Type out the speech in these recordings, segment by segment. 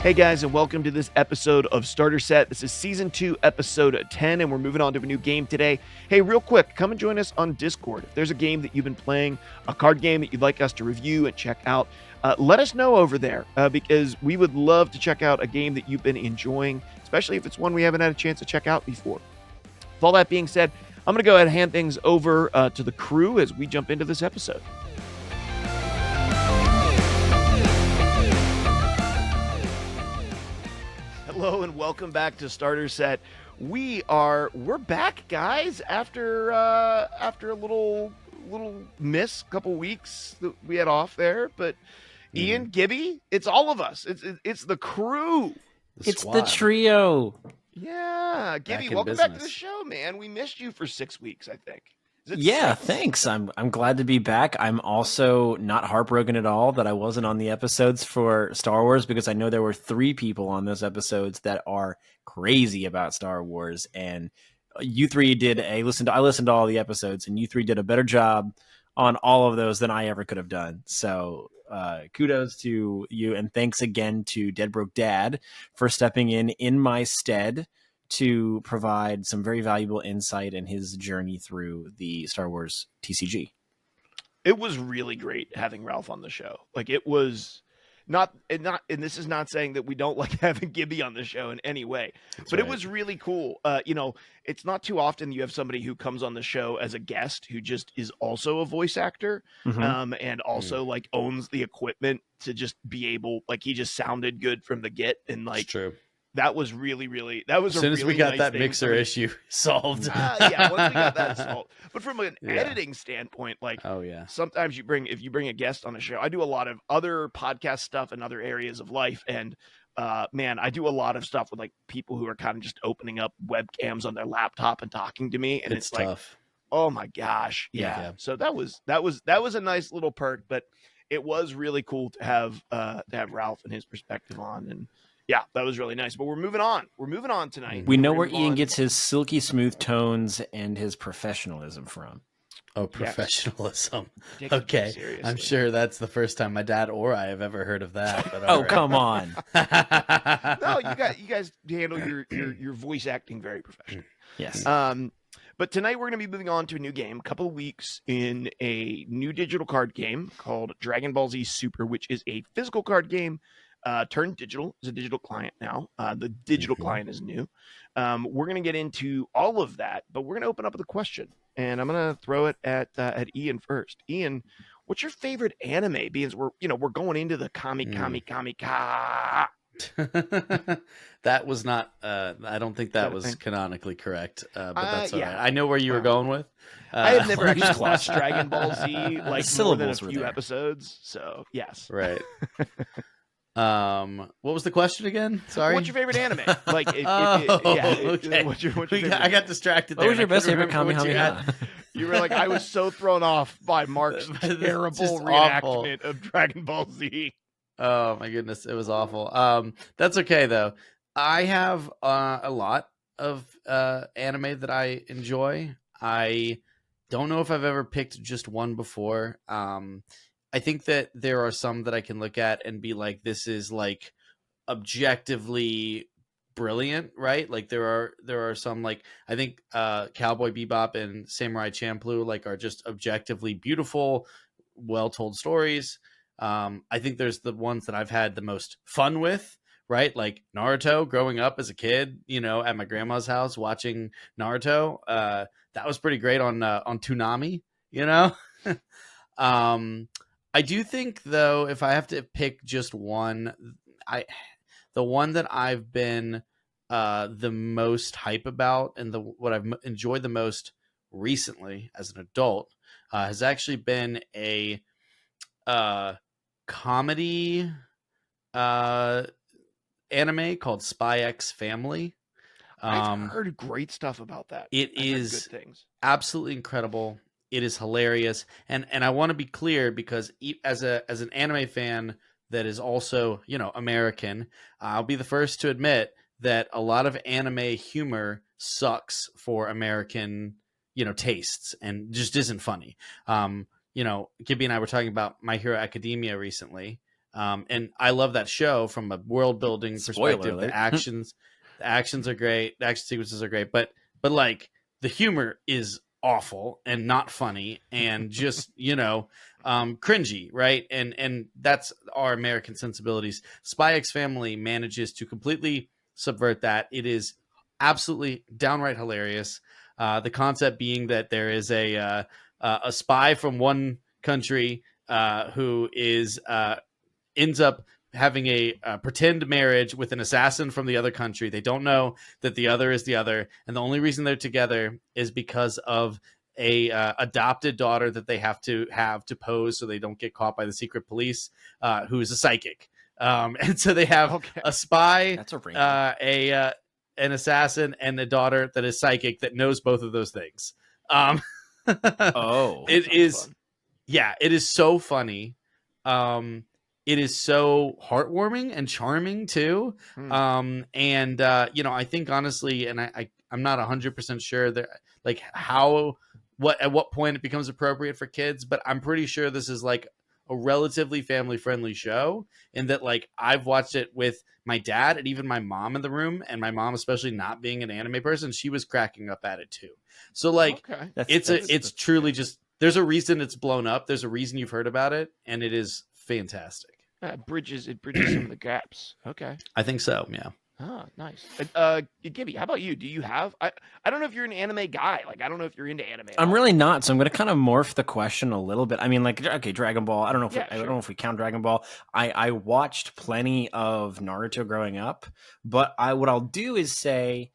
Hey guys, and welcome to this episode of Starter Set. This is Season 2, Episode 10, and we're moving on to a new game today. Hey, real quick, come and join us on Discord. If there's a game that you've been playing, a card game that you'd like us to review and check out, let us know over there because we would love to check out a game that you've been enjoying, especially if it's one we haven't had a chance to check out before. With all that being said, I'm going to go ahead and hand things over to the crew as we jump into this episode. Hello and welcome back to Starter Set. We're back, guys, after a little miss, couple weeks that we had off there. But Ian, Gibby, it's all of us. It's the crew. It's the trio. Yeah, Gibby, welcome back to the show, man. We missed you for 6 weeks, I think. Yeah, thanks. I'm glad to be back. I'm also not heartbroken at all that I wasn't on the episodes for Star Wars because I know there were 3 people on those episodes that are crazy about Star Wars, and you 3 I listened to all the episodes, and you 3 did a better job on all of those than I ever could have done. So kudos to you, and thanks again to Dead Broke Dad for stepping in my stead to provide some very valuable insight in his journey through the Star Wars TCG. It was really great having Ralph on the show. Like, it was not, and this is not saying that we don't like having Gibby on the show in any way, but It was really cool. It's not too often you have somebody who comes on the show as a guest who just is also a voice actor, and also like owns the equipment to just be able, like, he just sounded good from the get, and like, it's true. That was really that was as soon as we got nice that thing. mixer issue solved. Yeah, once we got that solved. But from an editing standpoint, like, sometimes if you bring a guest on a show, I do a lot of other podcast stuff in other areas of life, and man, I do a lot of stuff with like people who are kind of just opening up webcams on their laptop and talking to me, and it's tough. Like, oh my gosh, yeah. So that was a nice little perk, but it was really cool to have Ralph and his perspective on, and yeah, that was really nice. But we're moving on. We're moving on tonight. We know where Ian gets his silky smooth tones and his professionalism from. Oh, professionalism. Yes. Okay. Seriously. I'm sure that's the first time my dad or I have ever heard of that. But oh, come on. No, you guys handle your voice acting very professionally. Yes. But tonight we're going to be moving on to a new game, a couple of weeks in a new digital card game called Dragon Ball Z Super, which is a physical card game turned digital. It's a digital client now. The digital client is new. We're going to get into all of that, but we're going to open up with a question, and I'm going to throw it at Ian first. Ian, what's your favorite anime? Because we're going into the kami. That was not. I don't think that was canonically correct, but that's all right. I know where you were going with. I have never actually watched Dragon Ball Z like more than a few episodes, so yes. Right. What was the question again? Sorry. What's your favorite anime? Like, okay. What's your favorite? I got distracted there. What was your best favorite Kamehameha? You were like, I was so thrown off by Mark's terrible reenactment of Dragon Ball Z. Oh my goodness, it was awful. That's okay though. I have a lot of anime that I enjoy. I don't know if I've ever picked just one before. I think that there are some that I can look at and be like, this is like objectively brilliant, right? Like there are some, like, I think Cowboy Bebop and Samurai Champloo like are just objectively beautiful, well-told stories. I think there's the ones that I've had the most fun with, right? Like Naruto, growing up as a kid, at my grandma's house watching Naruto. That was pretty great on Toonami, I do think, though, if I have to pick just one, the one that I've been the most hype about and what I've enjoyed the most recently as an adult has actually been a comedy anime called Spy X Family. I've heard great stuff about that. It is absolutely incredible. It is hilarious, and I want to be clear because as an anime fan that is also American, I'll be the first to admit that a lot of anime humor sucks for American tastes and just isn't funny. Gibby and I were talking about My Hero Academia recently, And I love that show from a world building Spoiler perspective. alert. The actions are great. The action sequences are great, but like the humor is awful and not funny and just cringy, right? And that's our American sensibilities. Spy X Family manages to completely subvert that. It is absolutely downright hilarious. The concept being that there is a spy from one country who is ends up having a pretend marriage with an assassin from the other country. They don't know that the other is the other, and the only reason they're together is because of a adopted daughter that they have to pose so they don't get caught by the secret police, who is a psychic. And so they have Okay. a spy, That's a wrinkle. an assassin, and a daughter that is psychic that knows both of those things. Oh, It Sounds is, fun. yeah, it is so funny. It is so heartwarming and charming too. Hmm. And I think honestly, and I'm not 100% sure that like how at what point it becomes appropriate for kids, but I'm pretty sure this is like a relatively family friendly show, in that like I've watched it with my dad and even my mom in the room, and my mom, especially not being an anime person, she was cracking up at it too. So like Okay. it's truly just, there's a reason it's blown up. There's a reason you've heard about it, and it is fantastic. It bridges some of the gaps. Okay. I think so. Yeah. Ah, nice. Gibby, how about you? Do you have? I don't know if you're an anime guy. Like, I don't know if you're into anime at I'm all. really not. So I'm going to kind of morph the question a little bit. I mean, like, okay, Dragon Ball. I don't know if Yeah, I don't sure. know if we count Dragon Ball. I watched plenty of Naruto growing up, but what I'll do is say,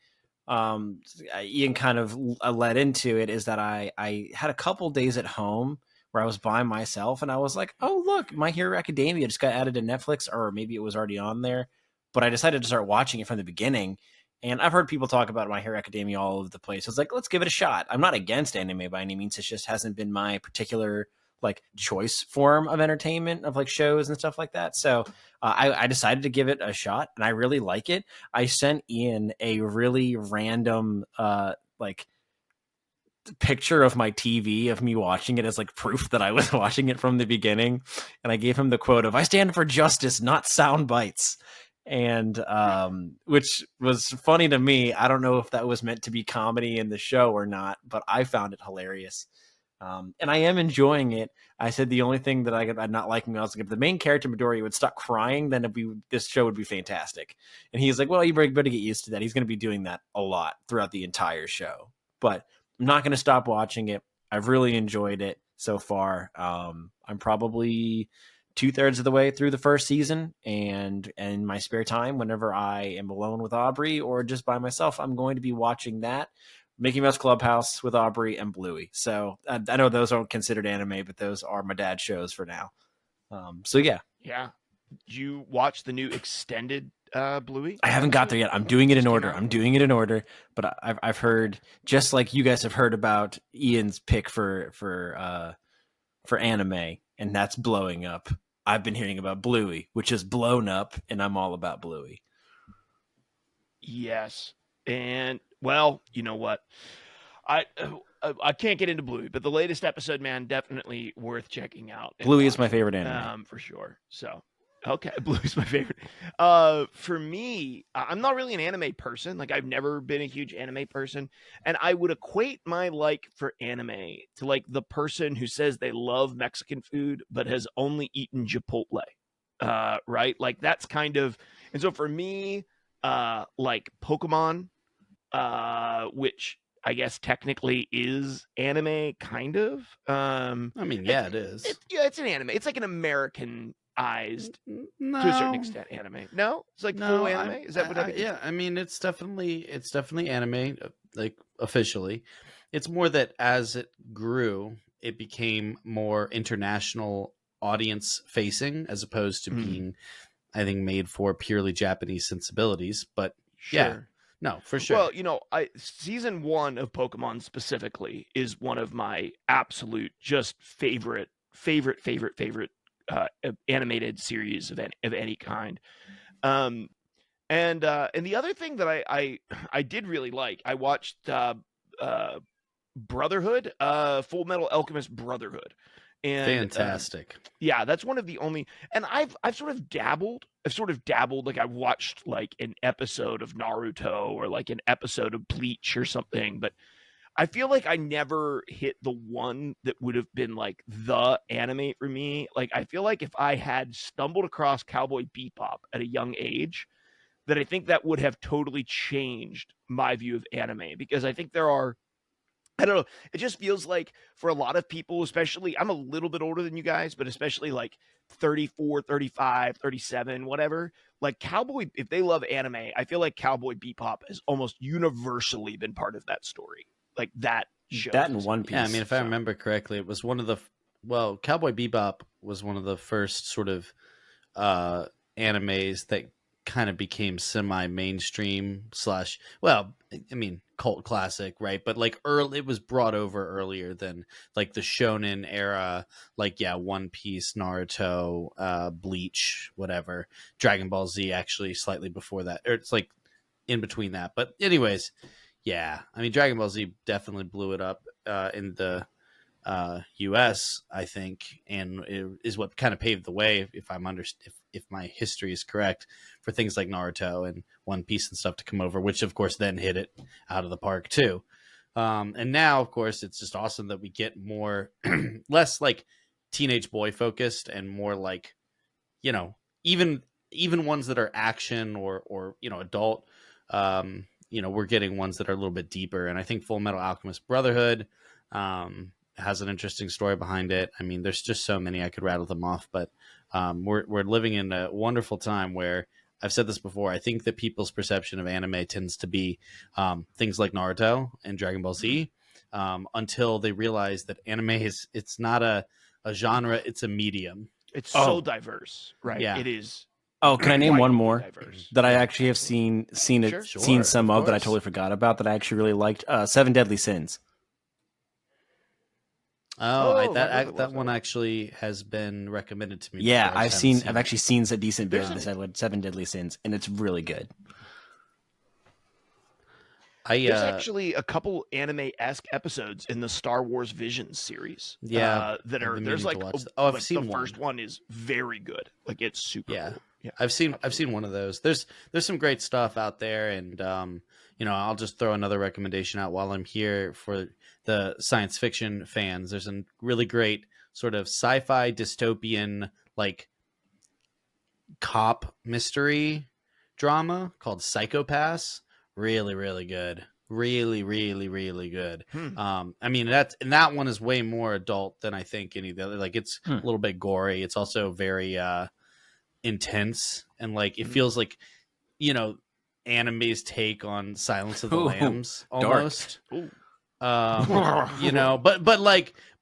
um, Ian kind of led into it, is that I had a couple days at home where I was by myself, and I was like, oh look, My Hero Academia just got added to Netflix, or maybe it was already on there, but I decided to start watching it from the beginning. And I've heard people talk about My Hero Academia all over the place. I was like, let's give it a shot. I'm not against anime by any means. It just hasn't been my particular like choice form of entertainment, of like shows and stuff like that. So I decided to give it a shot, and I really like it. I sent Ian a really random like picture of my TV of me watching it as like proof that I was watching it from the beginning, and I gave him the quote of "I stand for justice, not sound bites." And which was funny to me. I don't know if that was meant to be comedy in the show or not, but I found it hilarious. And I am enjoying it. I said the only thing that I'm not liking, I was like, if the main character Midori would stop crying, then this show would be fantastic. And he's like, well, you better get used to that. He's going to be doing that a lot throughout the entire show. But I'm not going to stop watching it. I've really enjoyed it so far. I'm probably 2/3 of the way through the first season, and in my spare time, whenever I am alone with Aubrey or just by myself, I'm going to be watching that. Mickey Mouse Clubhouse with Aubrey and Bluey. So I know those aren't considered anime, but those are my dad's shows for now. So yeah, Yeah. Did you watch the new extended Bluey I haven't got episode? there yet. I'm doing it in Just came order. out? I'm doing it in order, but I've heard, just like you guys have heard about Ian's pick for anime, and that's blowing up. I've been hearing about Bluey, which is blown up, and I'm all about Bluey. Yes. And well, you know what? I can't get into Bluey, but the latest episode, man, definitely worth checking out and Bluey is my watching. favorite anime. For sure. So, okay, Bluey's my favorite. For me, I'm not really an anime person. Like, I've never been a huge anime person, and I would equate my like for anime to like the person who says they love Mexican food but has only eaten Chipotle. Right? Like that's kind of, and so for me, like Pokemon, which I guess technically is anime, kind of. I mean, It's yeah, it is. yeah, it's an anime. It's like an Americanized No, to a certain extent anime. No, it's like no, full anime. Is that what I think? yeah. I mean, it's definitely anime, like officially. It's more that as it grew, it became more international audience facing, as opposed to being, I think, made for purely Japanese sensibilities. But yeah, Sure. no, for sure. Well, I season 1 of Pokemon specifically is one of my absolute just favorite animated series of any kind. Um, and the other thing that I did really like, I watched Brotherhood, Full Metal Alchemist Brotherhood, And Fantastic. yeah, that's one of the only, and I've sort of dabbled. Like I watched like an episode of Naruto or like an episode of Bleach or something, but I feel like I never hit the one that would have been like the anime for me. Like I feel like if I had stumbled across Cowboy Bebop at a young age, that I think that would have totally changed my view of anime, because I think there are, I don't know. It just feels like for a lot of people, especially, I'm a little bit older than you guys, but especially like 34, 35, 37, whatever. Like Cowboy, if they love anime, I feel like Cowboy Bebop has almost universally been part of that story. Like that shows That and us. One Piece. Yeah, I mean, if I So- remember correctly, it was one of the Cowboy Bebop was one of the first sort of animes that kind of became semi-mainstream slash, well, I mean, cult classic, right? But like early, it was brought over earlier than like the shonen era, like yeah, One Piece, Naruto, Bleach, whatever, Dragon Ball Z, actually slightly before that, or it's like in between that. But anyways, yeah, I mean, Dragon Ball Z definitely blew it up in the U.S. I think, and it is what kind of paved the way, if my history is correct, for things like Naruto and One Piece and stuff to come over, which of course then hit it out of the park too. And now, of course, it's just awesome that we get more, less like teenage boy focused and more like, you know, even ones that are action or adult. We're getting ones that are a little bit deeper, and I think Full Metal Alchemist Brotherhood has an interesting story behind it. I mean, there's just so many, I could rattle them off, but we're living in a wonderful time where, I've said this before, I think that people's perception of anime tends to be things like Naruto and Dragon Ball Z, until they realize that anime it's not a genre, it's a medium. It's so diverse, right? Yeah. It is. Oh, can I name one wildly more diverse. that I Yeah, actually have absolutely. Sure. seen some of that I course. totally forgot about that I actually really liked? Seven Deadly Sins. Oh, Oh, my brother that loves one that. actually has been recommended to me. Yeah, before. I just haven't I've it. actually seen a decent bit There's of the Seven Deadly Sins, and it's really good. There's actually a couple anime-esque episodes in the Star Wars Visions series. Yeah, that I've are been there's meaning like to watch that. Oh, I've like seen the one. first one is very good. Like it's super Yeah. cool. Yeah, I've seen absolutely. one of those. There's some great stuff out there, and I'll just throw another recommendation out while I'm here for the science fiction fans. There's a really great sort of sci-fi dystopian like cop mystery drama called Psychopaths. Really, really good. Really, really, really good. I mean, that one is way more adult than I think any of the other. Like, it's a little bit gory. It's also very intense, and like it feels like anime's take on Silence of the Ooh, Lambs dark. almost. Ooh.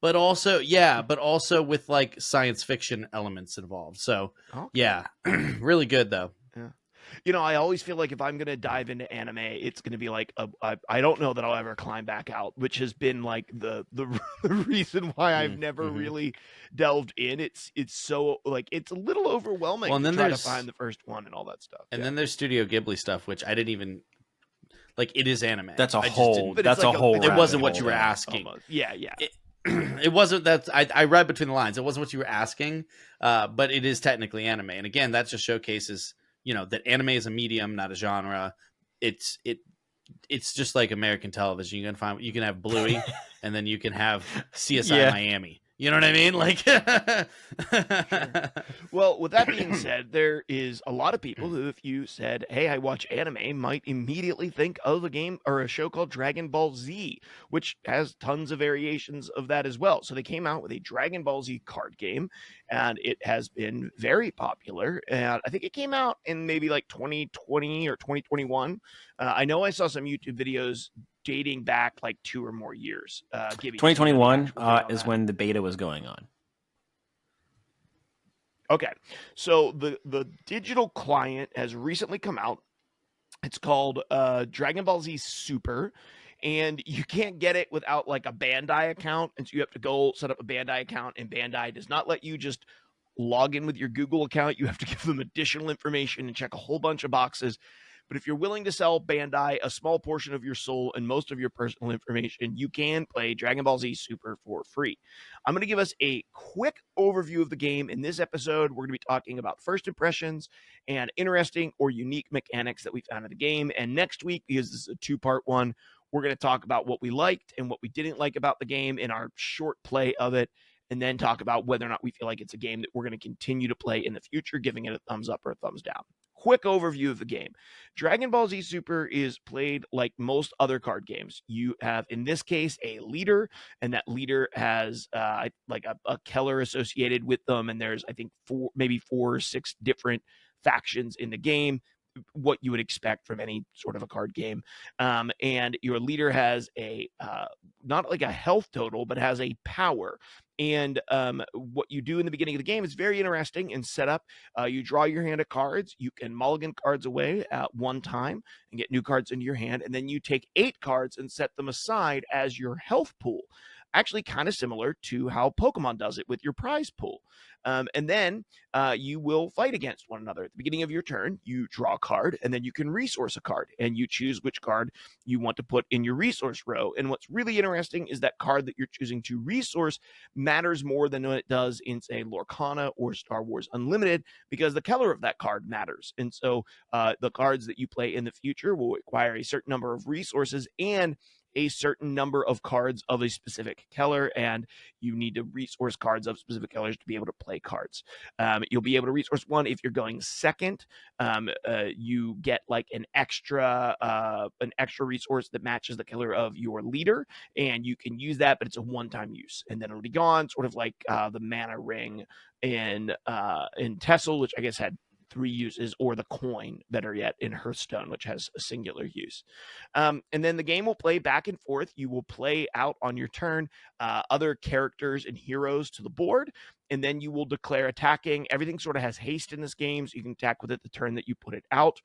But also with like science fiction elements involved. So Okay. yeah, really good though. Yeah. I always feel like if I'm going to dive into anime, it's going to be like, I don't know that I'll ever climb back out, which has been like the reason why I've never really delved in. It's so like, it's a little overwhelming Well, and to then try to there's- find the first one and all that stuff. And Yeah. then there's Studio Ghibli stuff, which I didn't even like. It is anime. That's a I just whole. didn't- But That's it's a like whole. it's It a wasn't rabbit what you were hole, asking. almost. Yeah. It wasn't that I read between the lines. It wasn't what you were asking, but it is technically anime. And again, that just showcases, that anime is a medium, not a genre. It's just like American television. You can have Bluey, and then you can have CSI Yeah. Miami. You know what I mean? Like, Well, with that being said, there is a lot of people who, if you said, "Hey, I watch anime," might immediately think of a game or a show called Dragon Ball Z, which has tons of variations of that as well. So they came out with a Dragon Ball Z card game, and it has been very popular. And I think it came out in maybe like 2020 or 2021. I know I saw some YouTube videos dating back like 2 or more years. Gibby, do you know the 2021 actual date on is that? when the beta was going on. Okay, so the digital client has recently come out. It's called Dragon Ball Z Super, and you can't get it without like a Bandai account, and so you have to go set up a Bandai account, and Bandai does not let you just log in with your Google account. You have to give them additional information and check a whole bunch of boxes. But if you're willing to sell Bandai a small portion of your soul and most of your personal information, you can play Dragon Ball Z Super for free. I'm going to give us a quick overview of the game. In this episode, we're going to be talking about first impressions and interesting or unique mechanics that we found in the game. And next week, because this is a two-part one, we're going to talk about what we liked and what we didn't like about the game in our short play of it, and then talk about whether or not we feel like it's a game that we're going to continue to play in the future, giving it a thumbs up or a thumbs down. Quick overview of the game. Dragon Ball Z Super is played like most other card games. You have, in this case, a leader, and that leader has like a Keller associated with them, and there's, I think, maybe 4 or 6 different factions in the game, what you would expect from any sort of a card game. And your leader has a not like a health total, but has a power. And what you do in the beginning of the game is very interesting and set up. You draw your hand of cards. You can mulligan cards away at one time and get new cards into your hand. And then you take 8 cards and set them aside as your health pool. Actually, kind of similar to how Pokemon does it with your prize pool. And then you will fight against one another. At the beginning of your turn, you draw a card, and then you can resource a card, and you choose which card you want to put in your resource row. And what's really interesting is that card that you're choosing to resource matters more than what it does in, say, Lorcana or Star Wars Unlimited, because the color of that card matters. And so the cards that you play in the future will require a certain number of resources and a certain number of cards of a specific color, and you need to resource cards of specific colors to be able to play cards. You'll be able to resource one if you're going second. You get like an extra resource that matches the color of your leader, and you can use that, but it's a one-time use, and then it'll be gone. Sort of like the mana ring in Tessel, which I guess had 3 uses, or the coin, better yet, in Hearthstone, which has a singular use. And then the game will play back and forth. You will play out on your turn other characters and heroes to the board, and then you will declare attacking. Everything sort of has haste in this game, so you can attack with it the turn that you put it out.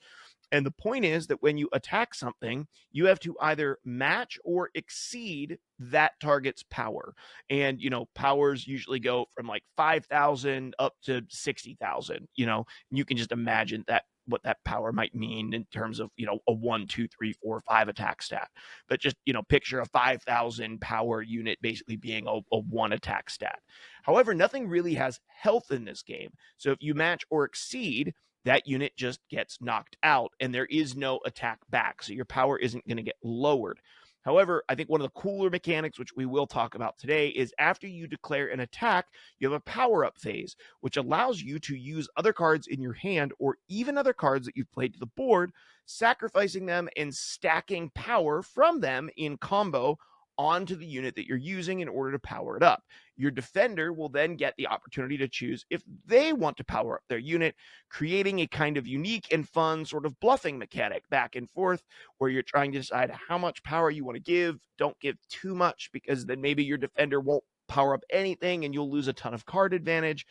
And the point is that when you attack something, you have to either match or exceed that target's power. And, powers usually go from like 5,000 up to 60,000, you can just imagine that what that power might mean in terms of, a 1, 2, 3, 4, 5 attack stat. But just, picture a 5,000 power unit basically being a 1 attack stat. However, nothing really has health in this game. So if you match or exceed, that unit just gets knocked out and there is no attack back. So your power isn't going to get lowered. However, I think one of the cooler mechanics, which we will talk about today, is after you declare an attack, you have a power-up phase, which allows you to use other cards in your hand or even other cards that you've played to the board, sacrificing them and stacking power from them in combo onto the unit that you're using in order to power it up. Your defender will then get the opportunity to choose if they want to power up their unit, creating a kind of unique and fun sort of bluffing mechanic back and forth where you're trying to decide how much power you want to give. Don't give too much, because then maybe your defender won't power up anything and you'll lose a ton of card advantage.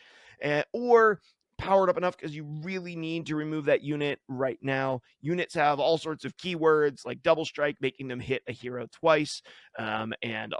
Or power it up enough because you really need to remove that unit right now. Units have all sorts of keywords like double strike, making them hit a hero twice. And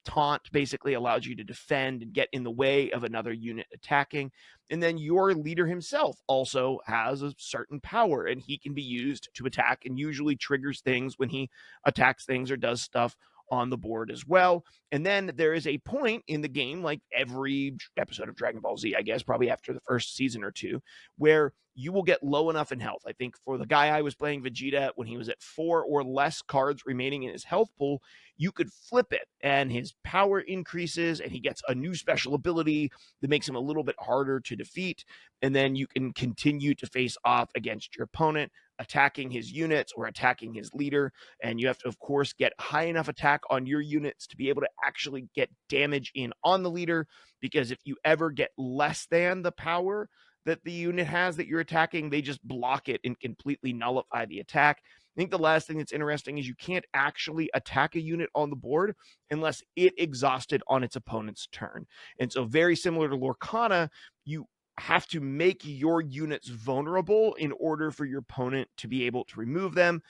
taunt basically allows you to defend and get in the way of another unit attacking. And then your leader himself also has a certain power, and he can be used to attack and usually triggers things when he attacks things or does stuff on the board as well. And then there is a point in the game, like every episode of Dragon Ball Z, I guess, probably after the first season or two, where you will get low enough in health. I think for the guy I was playing, Vegeta, when he was at 4 or less cards remaining in his health pool, you could flip it and his power increases and he gets a new special ability that makes him a little bit harder to defeat. And then you can continue to face off against your opponent, attacking his units or attacking his leader. And you have to, of course, get high enough attack on your units to be able to actually get damage in on the leader, because if you ever get less than the power that the unit has that you're attacking, they just block it and completely nullify the attack. I think the last thing that's interesting is you can't actually attack a unit on the board unless it exhausted on its opponent's turn. And so very similar to Lorcana, you have to make your units vulnerable in order for your opponent to be able to remove them.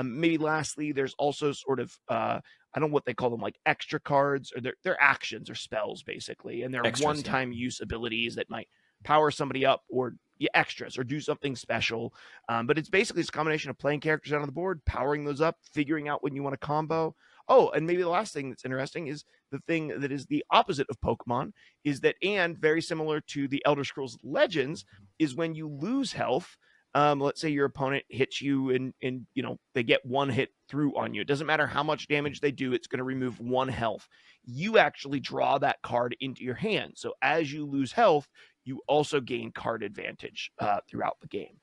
Maybe lastly, there's also sort of I don't know what they call them, like extra cards, or they're actions or spells basically, and they're Extras, one-time use abilities that might power somebody up or extras or do something special. But it's basically this combination of playing characters out on the board, powering those up, figuring out when you want to combo. Oh, and maybe the last thing that's interesting is the thing that is the opposite of Pokemon is that, and very similar to the Elder Scrolls Legends, is when you lose health. Let's say your opponent hits you and they get one hit through on you. It doesn't matter how much damage they do, it's going to remove one health. You actually draw that card into your hand. So as you lose health, you also gain card advantage throughout the game.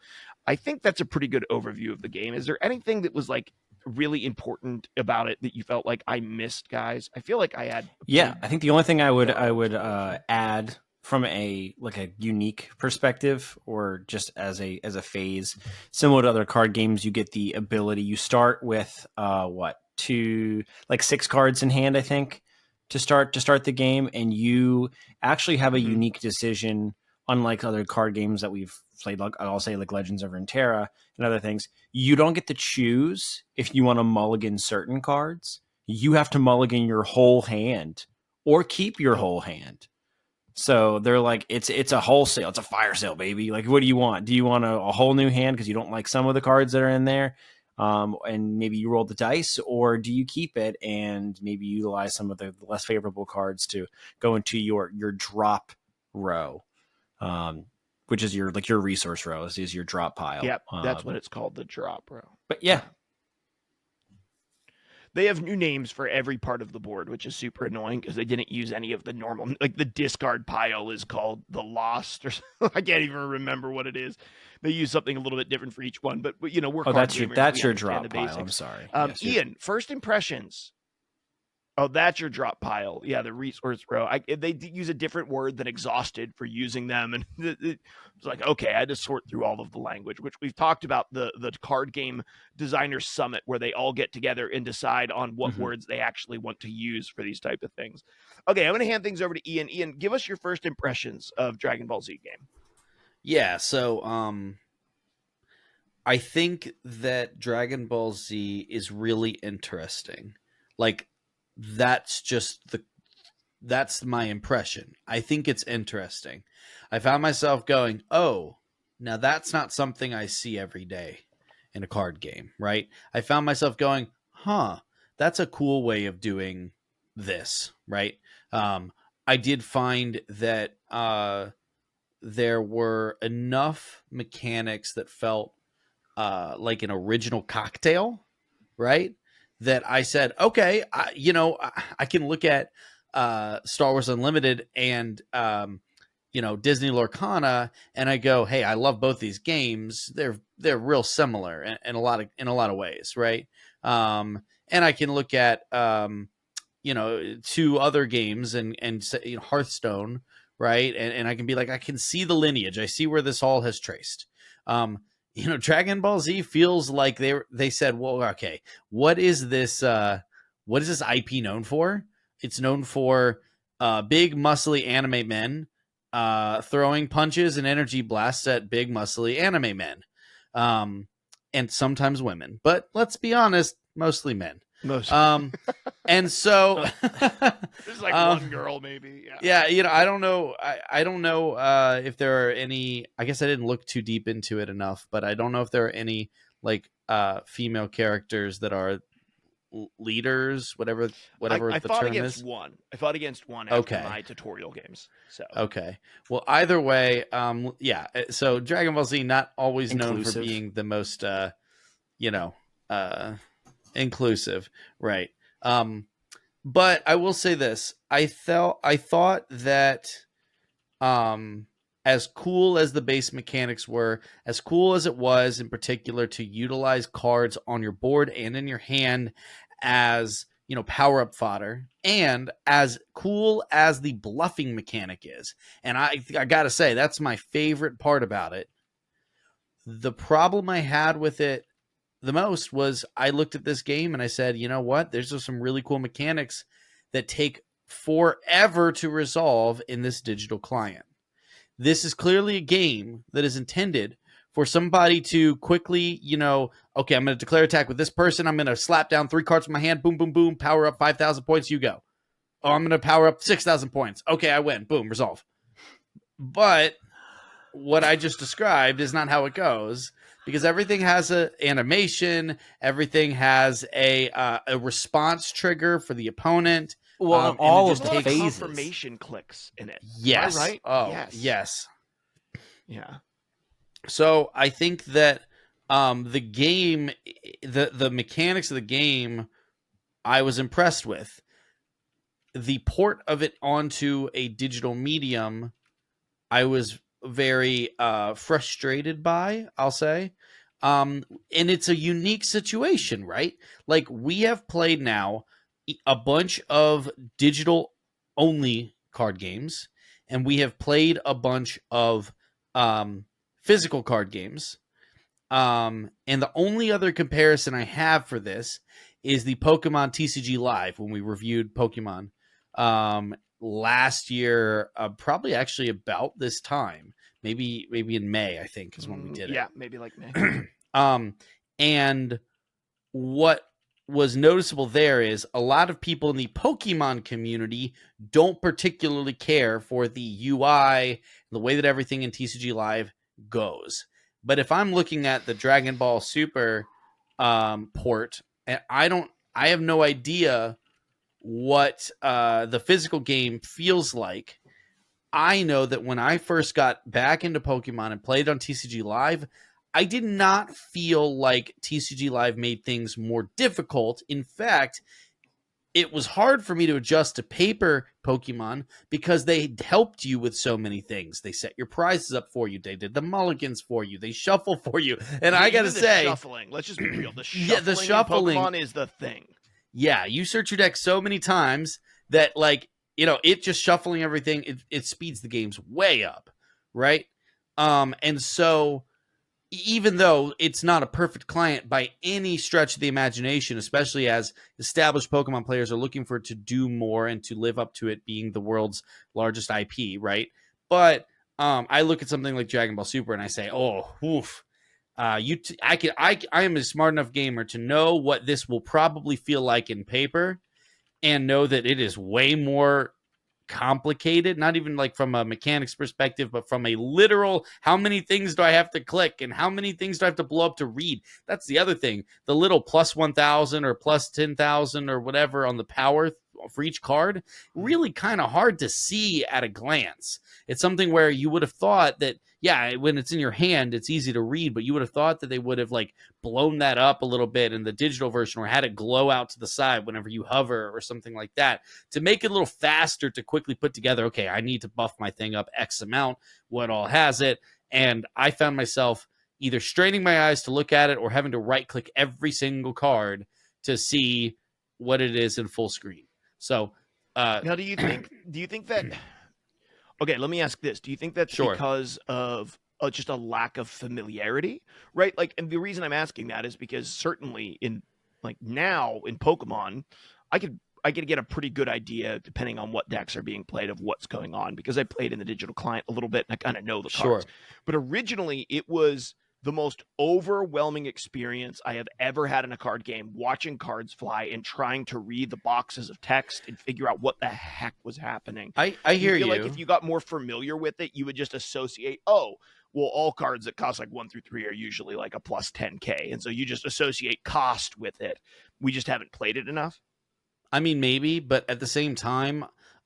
I think that's a pretty good overview of the game. Is there anything that was like really important about it that you felt like I missed, guys? I feel like I had. Yeah, I think the only thing I would add from a unique perspective, or just as a phase, similar to other card games, you get the ability. You start with 6 cards in hand, I think, to start the game, and you actually have a unique decision. Unlike other card games that we've played, like I'll say like Legends of Runeterra and other things, you don't get to choose if you want to mulligan certain cards. You have to mulligan your whole hand or keep your whole hand. So they're like, it's a wholesale, it's a fire sale, baby. Like, what do you want? Do you want a whole new hand because you don't like some of the cards that are in there? And maybe you roll the dice, or do you keep it and maybe utilize some of the less favorable cards to go into your drop row? Which is your resource row is your drop pile. Yep, that's what it's called, the drop row. But yeah, they have new names for every part of the board, which is super annoying because they didn't use any of the normal. Like the discard pile is called the lost, or I can't even remember what it is. They use something a little bit different for each one, but we're that's gamers, your drop pile. I'm sorry. Yes, Ian, first impressions. Oh, that's your drop pile. Yeah, the resource row. They use a different word than exhausted for using them. And it's like, okay, I had to sort through all of the language, which we've talked about the card game designers summit, where they all get together and decide on what words they actually want to use for these type of things. Okay, I'm going to hand things over to Ian. Ian, give us your first impressions of Dragon Ball Z game. Yeah, so I think that Dragon Ball Z is really interesting. Like, that's my impression. I think it's interesting. I found myself going, oh, now that's not something I see every day in a card game, right? I found myself going, that's a cool way of doing this, right? I did find that there were enough mechanics that felt like an original cocktail, right? That I said, okay, I can look at Star Wars Unlimited and Disney Lorcana, and I go, hey, I love both these games. They're real similar in a lot of ways, right? And I can look at 2 other games and Hearthstone, right? And I can be like, I can see the lineage. I see where this all has traced. Dragon Ball Z feels like they said, well, okay, what is this IP known for? It's known for big, muscly anime men throwing punches and energy blasts at big, muscly anime men, and sometimes women. But let's be honest, mostly men. And so there's like one girl, maybe. Yeah. I don't know. I don't know if there are any. I guess I didn't look too deep into it enough, but I don't know if there are any like female characters that are leaders, whatever I the fought term against is. one. I fought against one after my tutorial games. So okay. Well, either way, yeah. So Dragon Ball Z not always known for being the most, inclusive, right? But I will say this: I thought that, as cool as the base mechanics were, as cool as it was in particular to utilize cards on your board and in your hand as power up fodder, and as cool as the bluffing mechanic is, and I gotta say that's my favorite part about it. The problem I had with it the most was I looked at this game and I said, you know what? There's some really cool mechanics that take forever to resolve in this digital client. This is clearly a game that is intended for somebody to quickly, okay, I'm going to declare attack with this person. I'm going to slap down 3 cards from my hand. Boom, boom, boom. Power up 5,000 points. You go. Oh, I'm going to power up 6,000 points. Okay, I win. Boom, resolve. But what I just described is not how it goes, because everything has a animation, everything has a response trigger for the opponent. Well, And it all just of There's a the lot of takes. phases. confirmation clicks in it. Am I Yes. right? Oh, Yes. yes. Yeah. So I think that the game, the mechanics of the game, I was impressed with. The port of it onto a digital medium, I was very frustrated by, I'll say. And it's a unique situation, right? Like, we have played now a bunch of digital only card games, and we have played a bunch of physical card games. And the only other comparison I have for this is the Pokemon TCG Live when we reviewed Pokemon last year, probably actually about this time, maybe in May, I think is when we did Yeah, maybe like May. it. And what was noticeable there is a lot of people in the Pokemon community don't particularly care for the UI, the way that everything in TCG Live goes. But if I'm looking at the Dragon Ball Super port, and I have no idea what the physical game feels like. I know that when I first got back into Pokemon and played on TCG Live, I did not feel like TCG Live made things more difficult. In fact, it was hard for me to adjust to paper Pokemon because they helped you with so many things. They set your prizes up for you. They did the mulligans for you. They shuffle for you. And I got to say, shuffling. Let's just be real. The shuffling, yeah, the shuffling in Pokemon is the thing. Yeah, you search your deck so many times that, like, it just shuffling everything, it speeds the games way up, right? And so even though it's not a perfect client by any stretch of the imagination, especially as established Pokemon players are looking for it to do more and to live up to it being the world's largest IP, right? But I look at something like Dragon Ball Super and I say, oh, oof. I am a smart enough gamer to know what this will probably feel like in paper, and know that it is way more complicated, not even like from a mechanics perspective, but from a literal, how many things do I have to click and how many things do I have to blow up to read? That's the other thing. The little plus 1,000 or plus 10,000 or whatever on the power for each card, really kind of hard to see at a glance. It's something where you would have thought that, yeah, when it's in your hand, it's easy to read, but you would have thought that they would have like blown that up a little bit in the digital version or had it glow out to the side whenever you hover or something like that to make it a little faster to quickly put together, okay, I need to buff my thing up X amount, what all has it. And I found myself either straining my eyes to look at it or having to right click every single card to see what it is in full screen. So now, do you think that? Okay, let me ask this: do you think that's Sure. because of just a lack of familiarity, right? Like, and the reason I'm asking that is because certainly in like now in Pokemon, I could get a pretty good idea depending on what decks are being played of what's going on because I played in the digital client a little bit and I kind of know the cards. Sure. But originally, it was the most overwhelming experience I have ever had in a card game, watching cards fly and trying to read the boxes of text and figure out what the heck was happening. I Do hear feel you. like if you got more familiar with it, you would just associate, oh, well, all cards that cost like 1 through 3 are usually like a plus 10K. And so you just associate cost with it. We just haven't played it enough. I mean, maybe, but at the same time,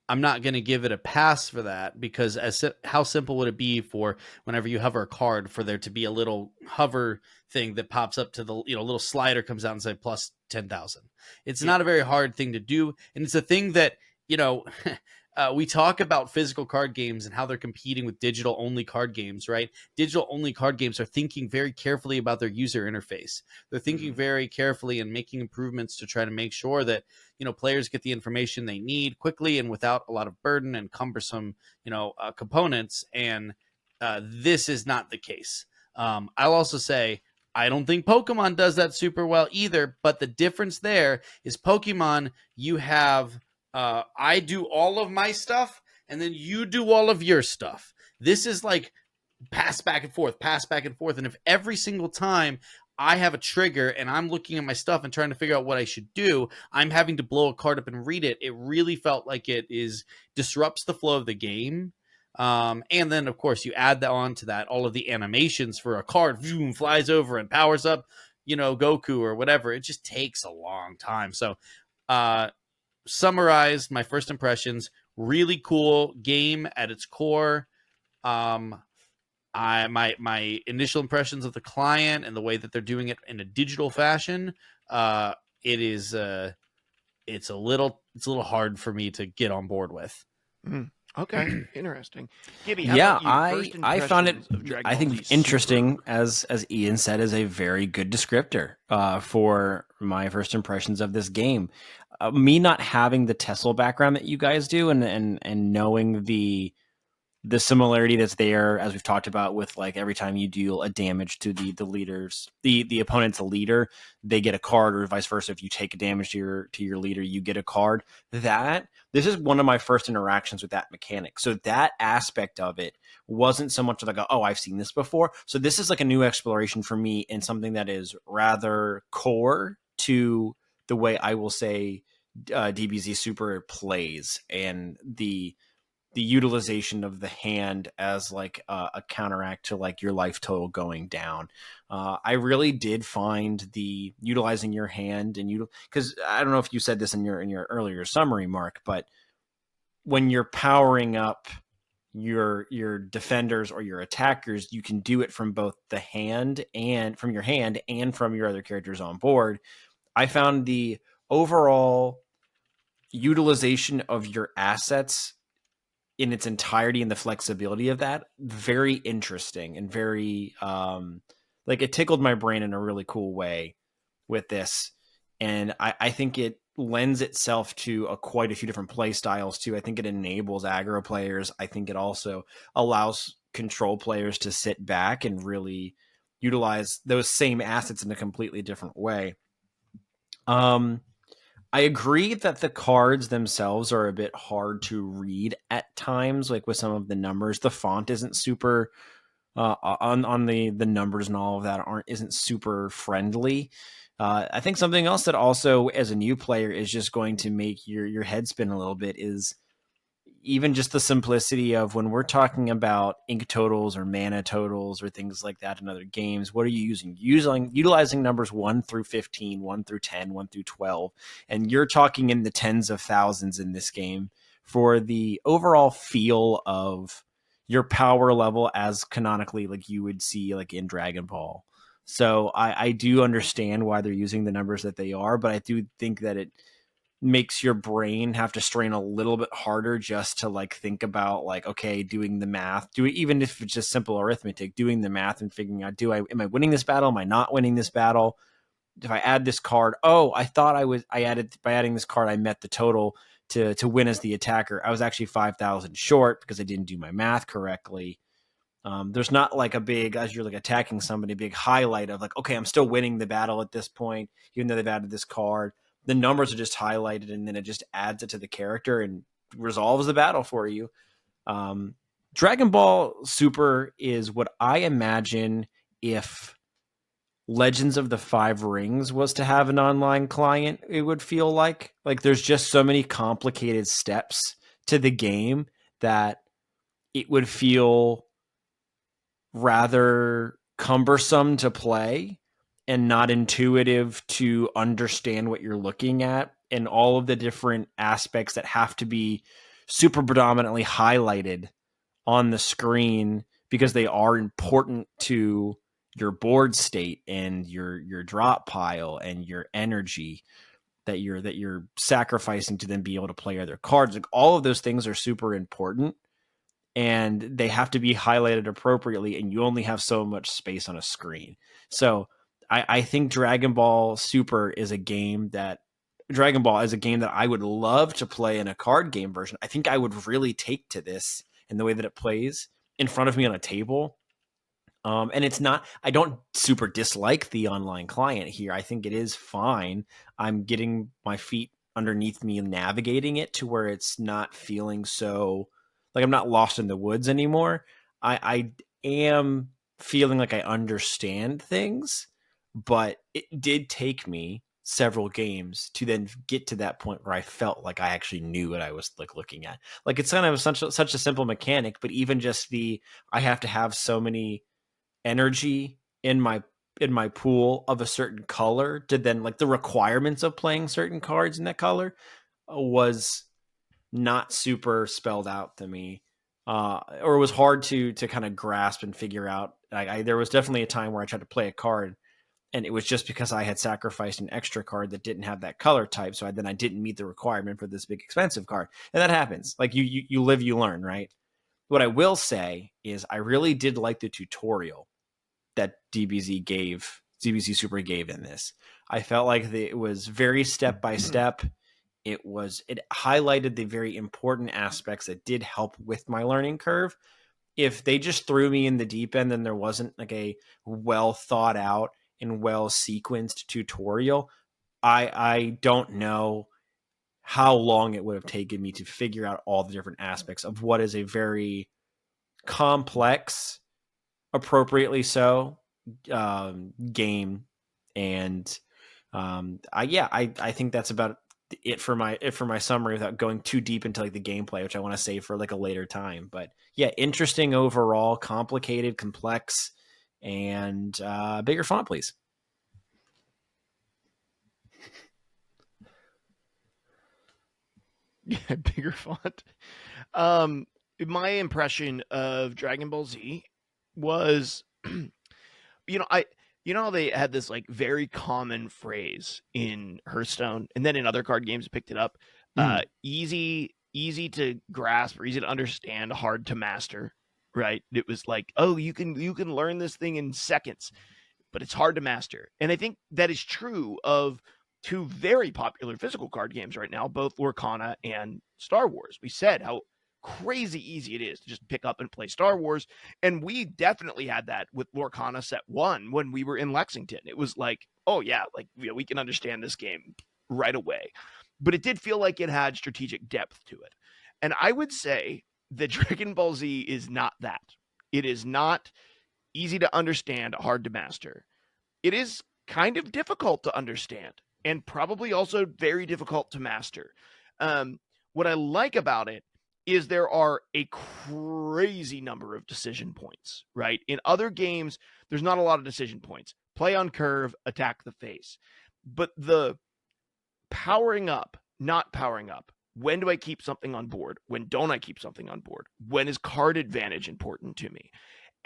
I'm not going to give it a pass for that because how simple would it be for whenever you hover a card for there to be a little hover thing that pops up to the little slider comes out and say plus 10,000. It's not a very hard thing to do, and it's a thing that we talk about physical card games and how they're competing with digital only card games, right? Digital only card games are thinking very carefully about their user interface. They're thinking very carefully and making improvements to try to make sure that players get the information they need quickly and without a lot of burden and cumbersome components. And this is not the case. I'll also say I don't think Pokemon does that super well either, but the difference there is Pokemon, you have I do all of my stuff and then you do all of your stuff. This is like pass back and forth. And if every single time I have a trigger and I'm looking at my stuff and trying to figure out what I should do, I'm having to blow a card up and read it, it really felt like it disrupts the flow of the game. And then, of course, you add that on to that, all of the animations for a card, zoom, flies over and powers up, Goku or whatever. It just takes a long time. So, summarized my first impressions, really cool game at its core. My initial impressions of the client and the way that they're doing it in a digital fashion, it is it's a little hard for me to get on board with. Okay, interesting. Gibby, how Yeah, about you? First I found it, impressions of Dragon I Ball think, Z interesting, Super. as Ian said, is a very good descriptor for my first impressions of this game. Me not having the Tesla background that you guys do, and knowing the similarity that's there, as we've talked about, with like every time you deal a damage to the opponent's leader, they get a card, or vice versa. If you take a damage to your leader, you get a card. That This is one of my first interactions with that mechanic. So that aspect of it wasn't so much like, oh, I've seen this before. So this is like a new exploration for me, and something that is rather core to the way, I will say, DBZ Super plays, and the utilization of the hand as like a counteract to like your life total going down. I really did find the utilizing your hand, and because I don't know if you said this in your earlier summary, Mark, but when you're powering up your defenders or your attackers, you can do it from both the hand, and from your hand, and from your other characters on board. I found the overall utilization of your assets in its entirety, and the flexibility of that, very interesting, and very like, it tickled my brain in a really cool way with this. And I think it lends itself to quite a few different play styles too. I think it enables aggro players. I think it also allows control players to sit back and really utilize those same assets in a completely different way. I agree that the cards themselves are a bit hard to read at times, like with some of the numbers. The font isn't super on the numbers, and all of that isn't super friendly. I think something else that also, as a new player, is just going to make your head spin a little bit is even just the simplicity of, when we're talking about ink totals or mana totals or things like that in other games, what are you utilizing numbers 1 through 15, 1 through 10, 1 through 12, and you're talking in the tens of thousands in this game for the overall feel of your power level, as canonically like you would see like in Dragon Ball. So I do understand why they're using the numbers that they are, but I do think that it makes your brain have to strain a little bit harder just to like think about, like, okay, doing the math, even if it's just simple arithmetic, doing the math and figuring out, am I winning this battle? Am I not winning this battle? If I add this card, oh, I thought I added, by adding this card, I met the total to win as the attacker. I was actually 5,000 short because I didn't do my math correctly. There's not like a big, as you're like attacking somebody, big highlight of like, okay, I'm still winning the battle at this point, even though they've added this card. The numbers are just highlighted, and then it just adds it to the character and resolves the battle for you. Dragon Ball Super is what I imagine if Legends of the Five Rings was to have an online client, it would feel like. Like, there's just so many complicated steps to the game that it would feel rather cumbersome to play and not intuitive to understand what you're looking at, and all of the different aspects that have to be super predominantly highlighted on the screen because they are important to your board state and your drop pile and your energy that you're sacrificing to then be able to play other cards. Like, all of those things are super important, and they have to be highlighted appropriately, and you only have so much space on a screen. So I think Dragon Ball Super is a game that I would love to play in a card game version. I think I would really take to this, and the way that it plays in front of me on a table. And it's not, I don't super dislike the online client here. I think it is fine. I'm getting my feet underneath me and navigating it to where it's not feeling so like I'm not lost in the woods anymore. I am feeling like I understand things, but it did take me several games to then get to that point where I felt like I actually knew what I was like looking at. Like it's kind of such a simple mechanic, but even just I have to have so many energy in my pool of a certain color to then like the requirements of playing certain cards in that color was not super spelled out to me. Or it was hard to kind of grasp and figure out. There was definitely a time where I tried to play a card and it was just because I had sacrificed an extra card that didn't have that color type. So I didn't meet the requirement for this big expensive card. And that happens. Like you live, you learn, right? What I will say is I really did like the tutorial that DBZ Super gave in this. I felt like it was very step by step. It highlighted the very important aspects that did help with my learning curve. If they just threw me in the deep end and there wasn't like a well thought out and well sequenced tutorial, I don't know how long it would have taken me to figure out all the different aspects of what is a very complex, appropriately so, game. And I think that's about it for my summary without going too deep into like the gameplay, which I want to save for like a later time. But yeah, interesting overall, complicated, complex, and bigger font, please. Yeah, bigger font. My impression of Dragon Ball Z was, they had this like very common phrase in Hearthstone, and then in other card games picked it up. Easy to grasp or easy to understand, hard to master. Right? It was like, oh, you can learn this thing in seconds, but it's hard to master. And I think that is true of two very popular physical card games right now, both Lorcana and Star Wars. We said how crazy easy it is to just pick up and play Star Wars. And we definitely had that with Lorcana Set 1 when we were in Lexington. It was like, oh, yeah, like we can understand this game right away. But it did feel like it had strategic depth to it. And I would say that Dragon Ball Z is not that. It is not easy to understand, hard to master. It is kind of difficult to understand and probably also very difficult to master. What I like about it is there are a crazy number of decision points, right? In other games, there's not a lot of decision points. Play on curve, attack the face. But the powering up, not powering up, when do I keep something on board? When don't I keep something on board? When is card advantage important to me?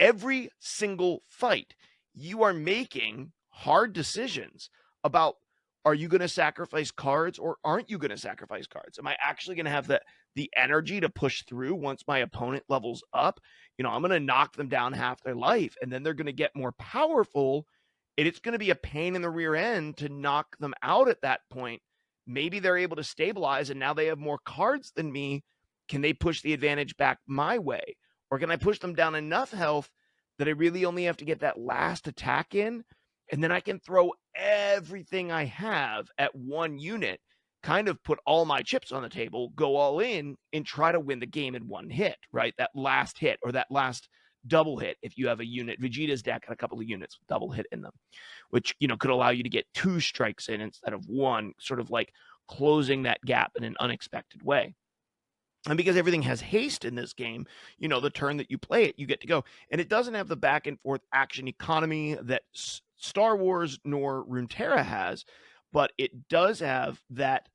Every single fight, you are making hard decisions about, are you going to sacrifice cards or aren't you going to sacrifice cards? Am I actually going to have the energy to push through once my opponent levels up? I'm going to knock them down half their life, and then they're going to get more powerful, and it's going to be a pain in the rear end to knock them out at that point. Maybe they're able to stabilize, and now they have more cards than me. Can they push the advantage back my way? Or can I push them down enough health that I really only have to get that last attack in? And then I can throw everything I have at one unit, kind of put all my chips on the table, go all in, and try to win the game in one hit, right? That last hit or that last double hit if you have a unit. Vegeta's deck had a couple of units with double hit in them, which, could allow you to get 2 strikes in instead of 1, sort of like closing that gap in an unexpected way. And because everything has haste in this game, the turn that you play it, you get to go. And it doesn't have the back and forth action economy that Star Wars nor Runeterra has, but it does have that.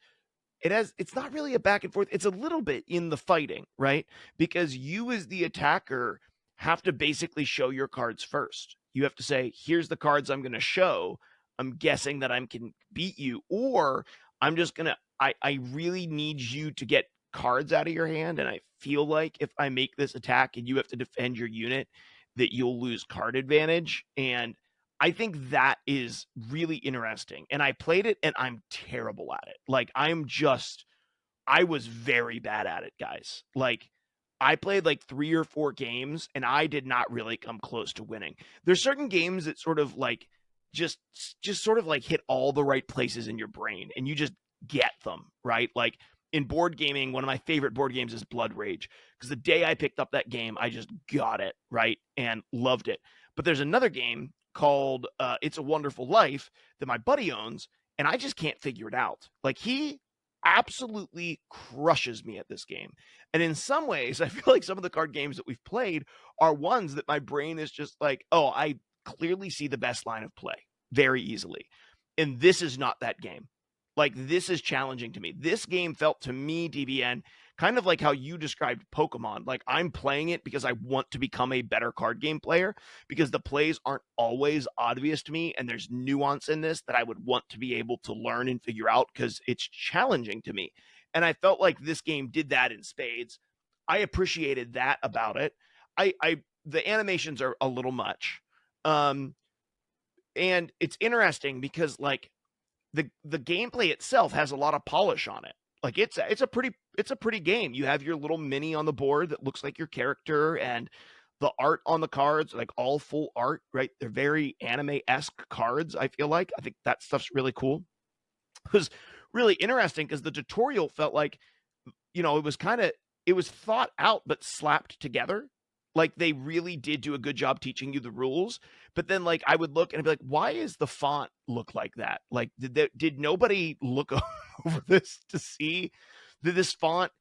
It's not really a back and forth. It's a little bit in the fighting, right? Because you as the attacker have to basically show your cards first. You have to say, here's the cards I'm going to show. I'm guessing that I can beat you, or I'm just going to, I really need you to get cards out of your hand. And I feel like if I make this attack and you have to defend your unit, that you'll lose card advantage. And I think that is really interesting. And I played it and I'm terrible at it. Like I was very bad at it, guys. Like I played like 3 or 4 games and I did not really come close to winning. There's certain games that sort of like just sort of like hit all the right places in your brain and you just get them, right? Like in board gaming, one of my favorite board games is Blood Rage, because the day I picked up that game, I just got it, right? And loved it. But there's another game called It's a Wonderful Life that my buddy owns, and I just can't figure it out. Like, he absolutely crushes me at this game. And in some ways, I feel like some of the card games that we've played are ones that my brain is just like, oh, I clearly see the best line of play very easily. And this is not that game. Like, this is challenging to me. This game felt to me, DBN, kind of like how you described Pokemon. Like, I'm playing it because I want to become a better card game player, because the plays aren't always obvious to me, and there's nuance in this that I would want to be able to learn and figure out because it's challenging to me. And I felt like this game did that in spades. I appreciated that about it. I the animations are a little much. Um and it's interesting because, like, the gameplay itself has a lot of polish on it. Like, it's a pretty game. You have your little mini on the board that looks like your character, and the art on the cards, like all full art, right? They're very anime-esque cards, I feel like. I think that stuff's really cool. It was really interesting because the tutorial felt like, it was thought out but slapped together. Like, they really did do a good job teaching you the rules. But then, like, I would look and I'd be like, why is the font look like that? Like, did nobody look over this to see that this font,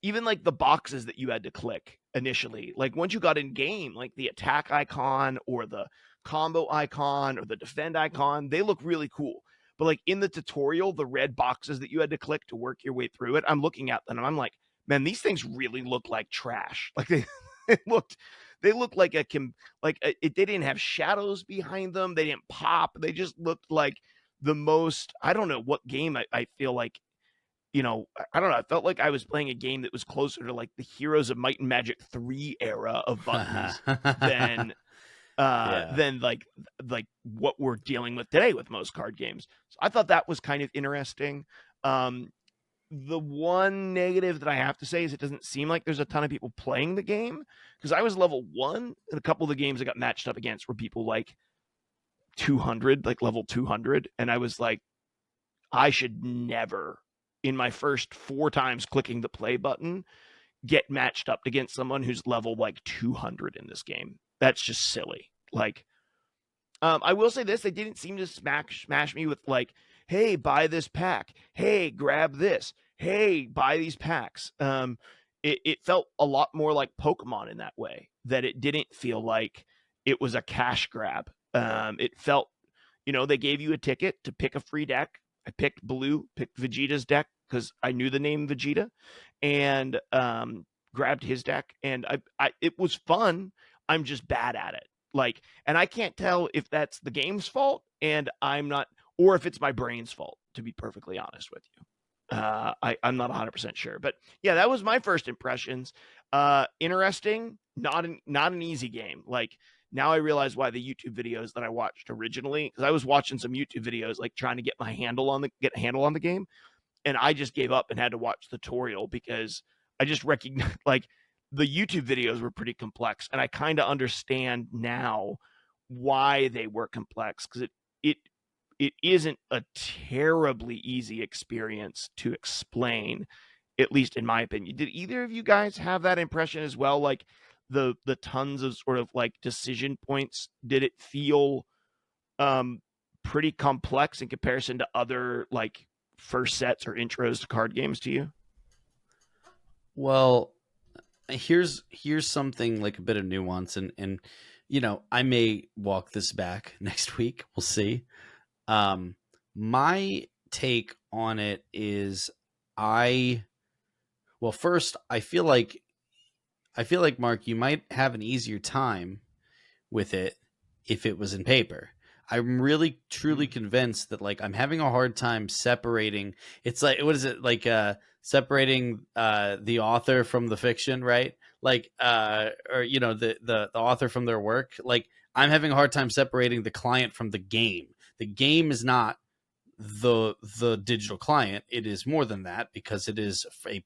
even like the boxes that you had to click initially, like once you got in game, like the attack icon or the combo icon or the defend icon, they look really cool. But like in the tutorial, the red boxes that you had to click to work your way through it, I'm looking at them and I'm like, man, these things really look like trash. Like, they looked they looked like they didn't have shadows behind them. They didn't pop. They just looked like the most, I don't know what game I feel like, I don't know. I felt like I was playing a game that was closer to like the Heroes of Might and Magic 3 era of buttons than Yeah. like what we're dealing with today with most card games. So I thought that was kind of interesting. The one negative that I have to say is it doesn't seem like there's a ton of people playing the game, because I was level 1 and a couple of the games I got matched up against were people like 200, like level 200, and I was like, I should never, in my first 4 times clicking the play button, get matched up against someone who's level like 200 in this game. That's just silly. Like, I will say this: they didn't seem to smash me with like, "Hey, buy this pack. Hey, grab this. Hey, buy these packs." It felt a lot more like Pokemon in that way. That it didn't feel like it was a cash grab. It felt, they gave you a ticket to pick a free deck. I picked blue, picked Vegeta's deck because I knew the name Vegeta, and grabbed his deck, and it was fun. I'm just bad at it. Like, and I can't tell if that's the game's fault and I'm not, or if it's my brain's fault, to be perfectly honest with you. I'm not 100% sure, but yeah, that was my first impressions. Interesting, not an easy game. Like, now I realize why the YouTube videos that I watched originally, because I was watching some YouTube videos like trying to get a handle on the game, and I just gave up and had to watch the tutorial because I just recognized like the YouTube videos were pretty complex, and I kind of understand now why they were complex, because it isn't a terribly easy experience to explain, at least in my opinion. Did either of you guys have that impression as well? Like the tons of sort of like decision points, did it feel pretty complex in comparison to other like first sets or intros to card games to you? Well, here's something like a bit of nuance, and I may walk this back next week. We'll see. My take on it is, I well, first, I feel like Mark, you might have an easier time with it if it was in paper. I'm really truly convinced that, like, I'm having a hard time separating. It's like, what is it, like, separating the author from the fiction, right? Like, or the author from their work. Like, I'm having a hard time separating the client from the game. The game is not the digital client. It is more than that, because it is a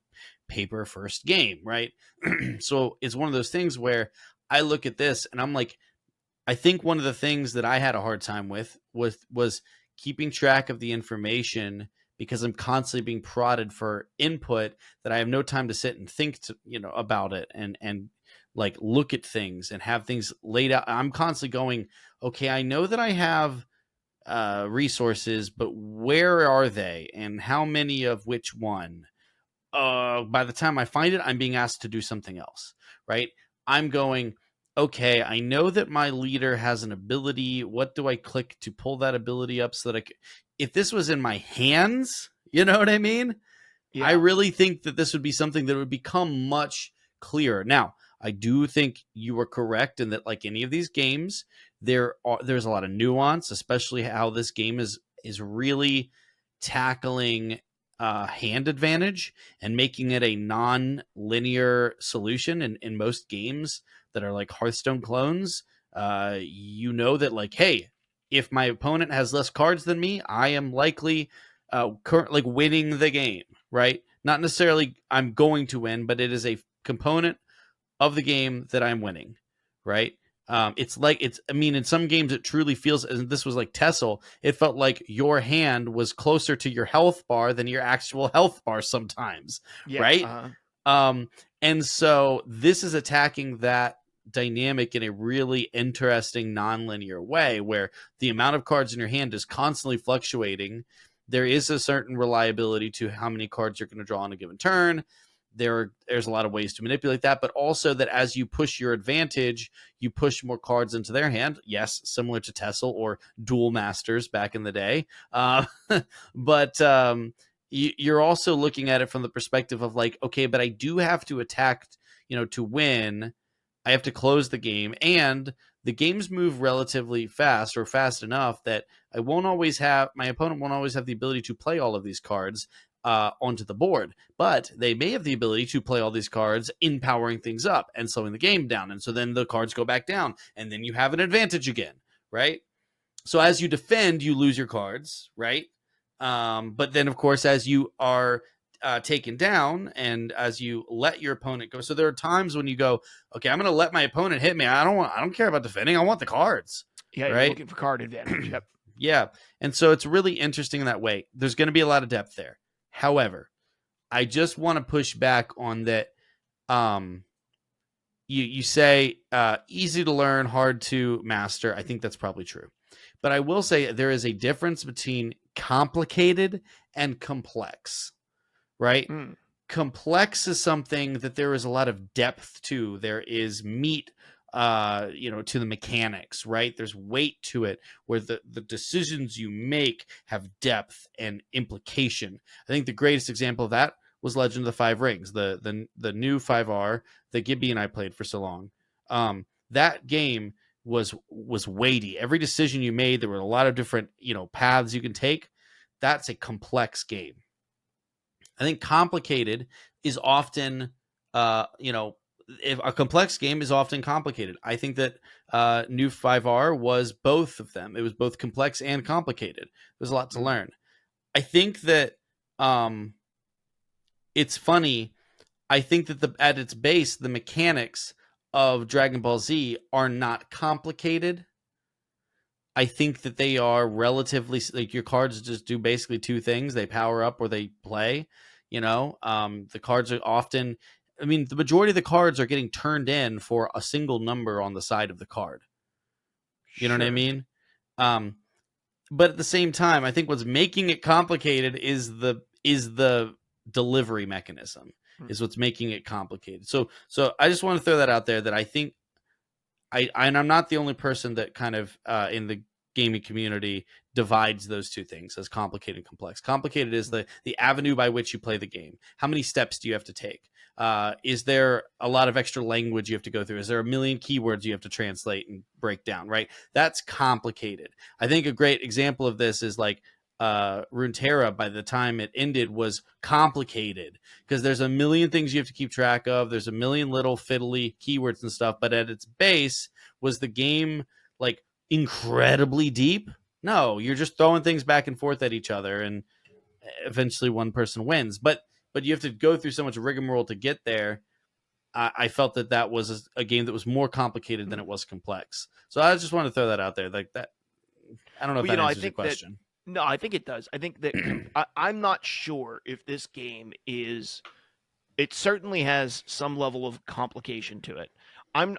paper first game, right? So it's one of those things where I look at this and I'm like, I think one of the things that I had a hard time with was keeping track of the information, because I'm constantly being prodded for input that I have no time to sit and think about it, and like look at things and have things laid out. I'm constantly going, okay, I know that I have resources, but where are they and how many of which one? By the time I find it, I'm being asked to do something else, right? I'm going, okay, I know that my leader has an ability. What do I click to pull that ability up so that if this was in my hands, you know what I mean? I Yeah. really think that this would be something that would become much clearer. Now, I do think you are correct in that, like any of these games, there's a lot of nuance, especially how this game is really tackling hand advantage and making it a non-linear solution. In most games that are like Hearthstone clones, you know that, like, hey, if my opponent has less cards than me, I am likely like winning the game, right? Not necessarily I'm going to win, but it is a component of the game that I'm winning, right? It's like I mean, in some games it truly feels, and this was like Tessel, it felt like your hand was closer to your health bar than your actual health bar sometimes, Yeah. right? Um, and so this is attacking that dynamic in a really interesting nonlinear way where the amount of cards in your hand is constantly fluctuating. There is a certain reliability to how many cards you're going to draw on a given turn. There's a lot of ways to manipulate that, but also that as you push your advantage, you push more cards into their hand. Yes, similar to Tessel or Duel Masters back in the day. But you're also looking at it from the perspective of like, okay, but I do have to attack, to win. I have to close the game, and the games move relatively fast or fast enough that my opponent won't always have the ability to play all of these cards onto the board, but they may have the ability to play all these cards in powering things up and slowing the game down. And so then the cards go back down, and then you have an advantage again, right? So as you defend, you lose your cards, right? But then, of course, as you are taken down and as you let your opponent go, so there are times when you go, okay, I'm going to let my opponent hit me. I don't care about defending. I want the cards, Yeah. You're right? looking for card advantage. Yep. Yeah, and so it's really interesting in that way. There's going to be a lot of depth there. However, I just want to push back on that. Um, you say easy to learn, hard to master. I think that's probably true. But I will say there is a difference between complicated and complex, right? Mm. Complex is something that there is a lot of depth to. There is meat, to the mechanics, right? There's weight to it where the decisions you make have depth and implication. I think the greatest example of that was Legend of the Five Rings, the new 5R that Gibby and I played for so long. That game was weighty. Every decision you made, there were a lot of different, paths you can take. That's a complex game. I think complicated is often, if a complex game is often complicated. I think that New 5R was both of them. It was both complex and complicated. There's a lot to learn. I think that it's funny. I think that at its base, the mechanics of Dragon Ball Z are not complicated. I think that they are relatively, like, your cards just do basically two things: they power up or they play. The cards are often, I mean, the majority of the cards are getting turned in for a single number on the side of the card. You know what I Sure. mean? Um, but at the same time, I think what's making it complicated is the delivery mechanism Mm. is what's making it complicated. So I just want to throw that out there that I think and I'm not the only person that kind of in the gaming community divides those two things as complicated and complex. Complicated is the avenue by which you play the game. How many steps do you have to take? Is there a lot of extra language you have to go through? Is there a million keywords you have to translate and break down? Right, that's complicated. I think a great example of this is like Runeterra. By the time it ended, was complicated because there's a million things you have to keep track of. There's a million little fiddly keywords and stuff. But at its base, was the game like incredibly deep? No, you're just throwing things back and forth at each other, and eventually one person wins. But you have to go through so much rigmarole to get there. I felt that was a game that was more complicated than it was complex. So I just want to throw that out there, like that. I don't know if Well, that I answers your think that question. no, I think it does. I think that I'm not sure if this game is. It certainly has some level of complication to it. I'm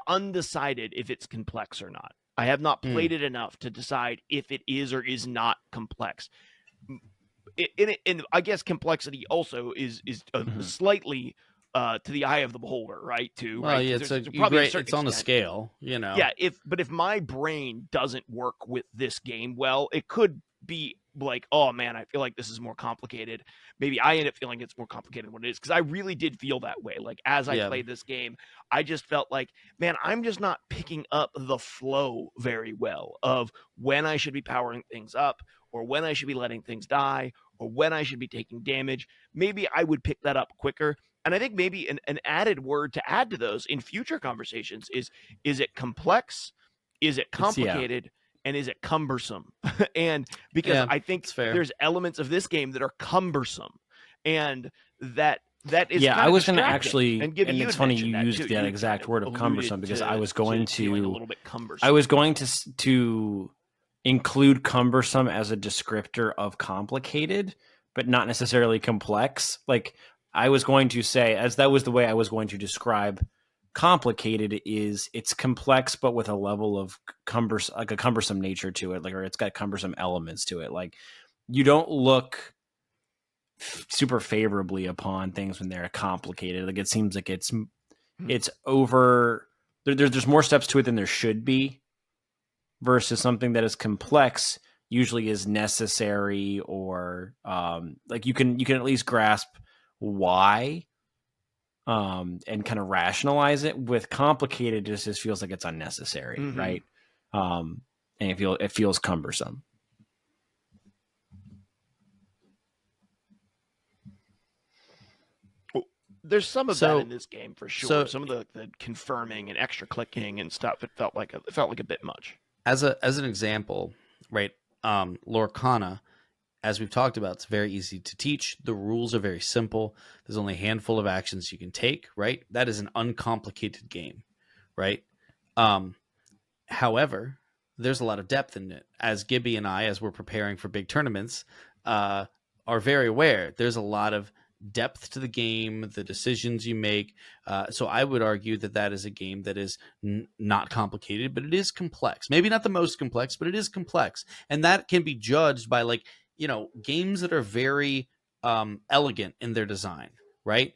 undecided if it's complex or not. I have not Hmm. played it enough to decide if it is or is not complex. And I guess complexity also is Mhm. slightly to the eye of the beholder, right? Too Well, right yeah, because it's there's probably a certain it's on a extent. scale, you know. Yeah, if my brain doesn't work with this game well, it could be like, oh man, I feel like this is more complicated. Maybe I end up feeling it's more complicated than what it is because I really did feel that way. Like as I Yeah. played this game, I just felt like, man, I'm just not picking up the flow very well of when I should be powering things up or when I should be letting things die or when I should be taking damage. Maybe I would pick that up quicker. And I think maybe an added word to add to those in future conversations is it complex? Is it Yeah. complicated? And is it cumbersome? And because Yeah, I think it's fair. there's elements of this game that are cumbersome, and that is Yeah, I kind of was going to distracting. actually, And Gibby, and you it's had funny mentioned you that too. used that You had kind exact of word of cumbersome, alluded because I was to going feeling a to little bit I cumbersome. was going to include cumbersome as a descriptor of complicated, but not necessarily complex. Like I was going to say, as that was the way I was going to describe complicated, is it's complex but with a level of cumbersome, like a cumbersome nature to it, like, or it's got cumbersome elements to it. Like you don't look super favorably upon things when they're complicated. Like it seems like it's over. There's more steps to it than there should be, versus something that is complex usually is necessary, or like you can at least grasp why, and kind of rationalize it. With complicated, it just feels like it's unnecessary, Mm-hmm. right? And it feels cumbersome. Well, there's some of that in So this game for sure. so Some of the confirming and extra clicking and stuff. It felt like a bit much. as an example, right? Lorcana, as we've talked about, it's very easy to teach. The rules are very simple. There's only a handful of actions you can take, right? That is an uncomplicated game, right? Um, However, there's a lot of depth in it. As Gibby and I, as we're preparing for big tournaments, uh, are very aware. There's a lot of depth to the game, the decisions you make. So I would argue that that is a game that is not complicated, but it is complex. Maybe not the most complex, but it is complex, and that can be judged by, like, games that are very elegant in their design, right?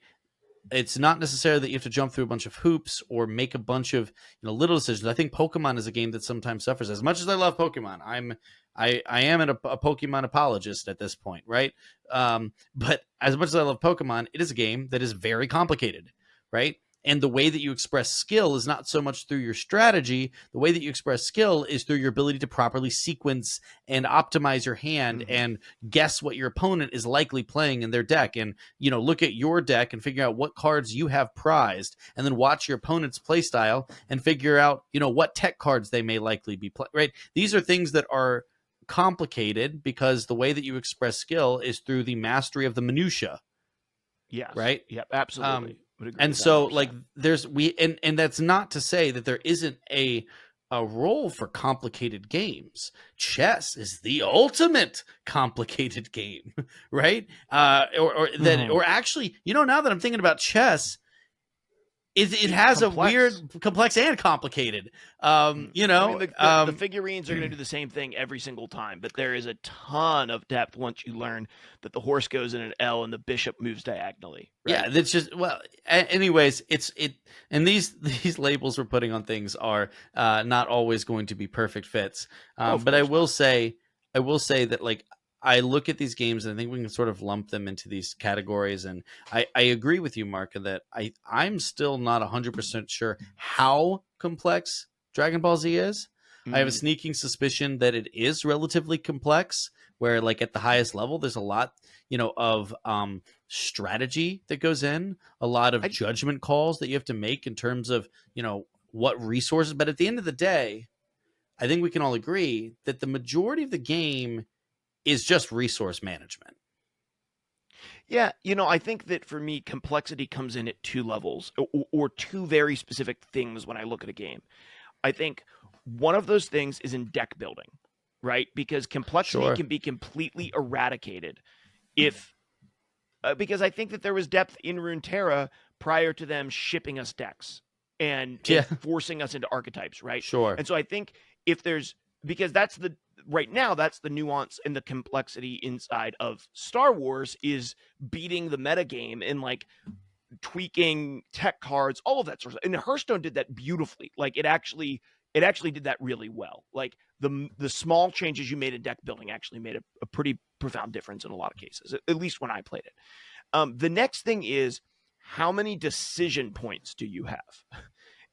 It's not necessarily that you have to jump through a bunch of hoops or make a bunch of little decisions. I think Pokemon is a game that sometimes suffers. As much as I love Pokemon, I am a Pokemon apologist at this point, right? But as much as I love Pokemon, it is a game that is very complicated, right? And the way that you express skill is not so much through your strategy. The way that you express skill is through your ability to properly sequence and optimize your hand Mm-hmm. and guess what your opponent is likely playing in their deck, and look at your deck and figure out what cards you have prized, and then watch your opponent's play style and figure out what tech cards they may likely be playing. Right? These are things that are complicated because the way that you express skill is through the mastery of the minutia, Yes. right? Yep. Um, Absolutely. Would agree and with that so, like, 100%. and that's not to say that there isn't a role for complicated games. Chess is the ultimate complicated game, right? Mhm. Or actually, now that I'm thinking about chess, it It's has a complex. weird, complex and complicated. I mean, the figurines are going to do the same thing every single time, but there is a ton of depth once you learn that the horse goes in an L and the bishop moves diagonally, Yeah, right? that's just, well. Anyways, and these labels we're putting on things are not always going to be perfect fits. Oh, of But I course will not. say, that, like, I look at these games and I think we can sort of lump them into these categories. And I agree with you, Mark, that I'm still not 100% sure how complex Dragon Ball Z is. I have a Hmm. sneaking suspicion that it is relatively complex, where, like, at the highest level, there's a lot, of strategy that goes in, a lot of I judgment calls that you have to make in terms of, what resources. But at the end of the day, I think we can all agree that the majority of the game is just resource management. Yeah, I think that for me, complexity comes in at two levels or two very specific things when I look at a game. I think one of those things is in deck building, right? Because complexity Sure. can be completely eradicated if because I think that there was depth in Runeterra prior to them shipping us decks and Yeah. forcing us into archetypes, right? Sure. And so I think if there's because that's the right now that's the nuance and the complexity inside of Star Wars is beating the metagame and like tweaking tech cards, all of that sort of stuff. And Hearthstone did that beautifully. Like it actually did that really well. Like the small changes you made in deck building actually made a pretty profound difference in a lot of cases, at least when I played it. The next thing is how many decision points do you have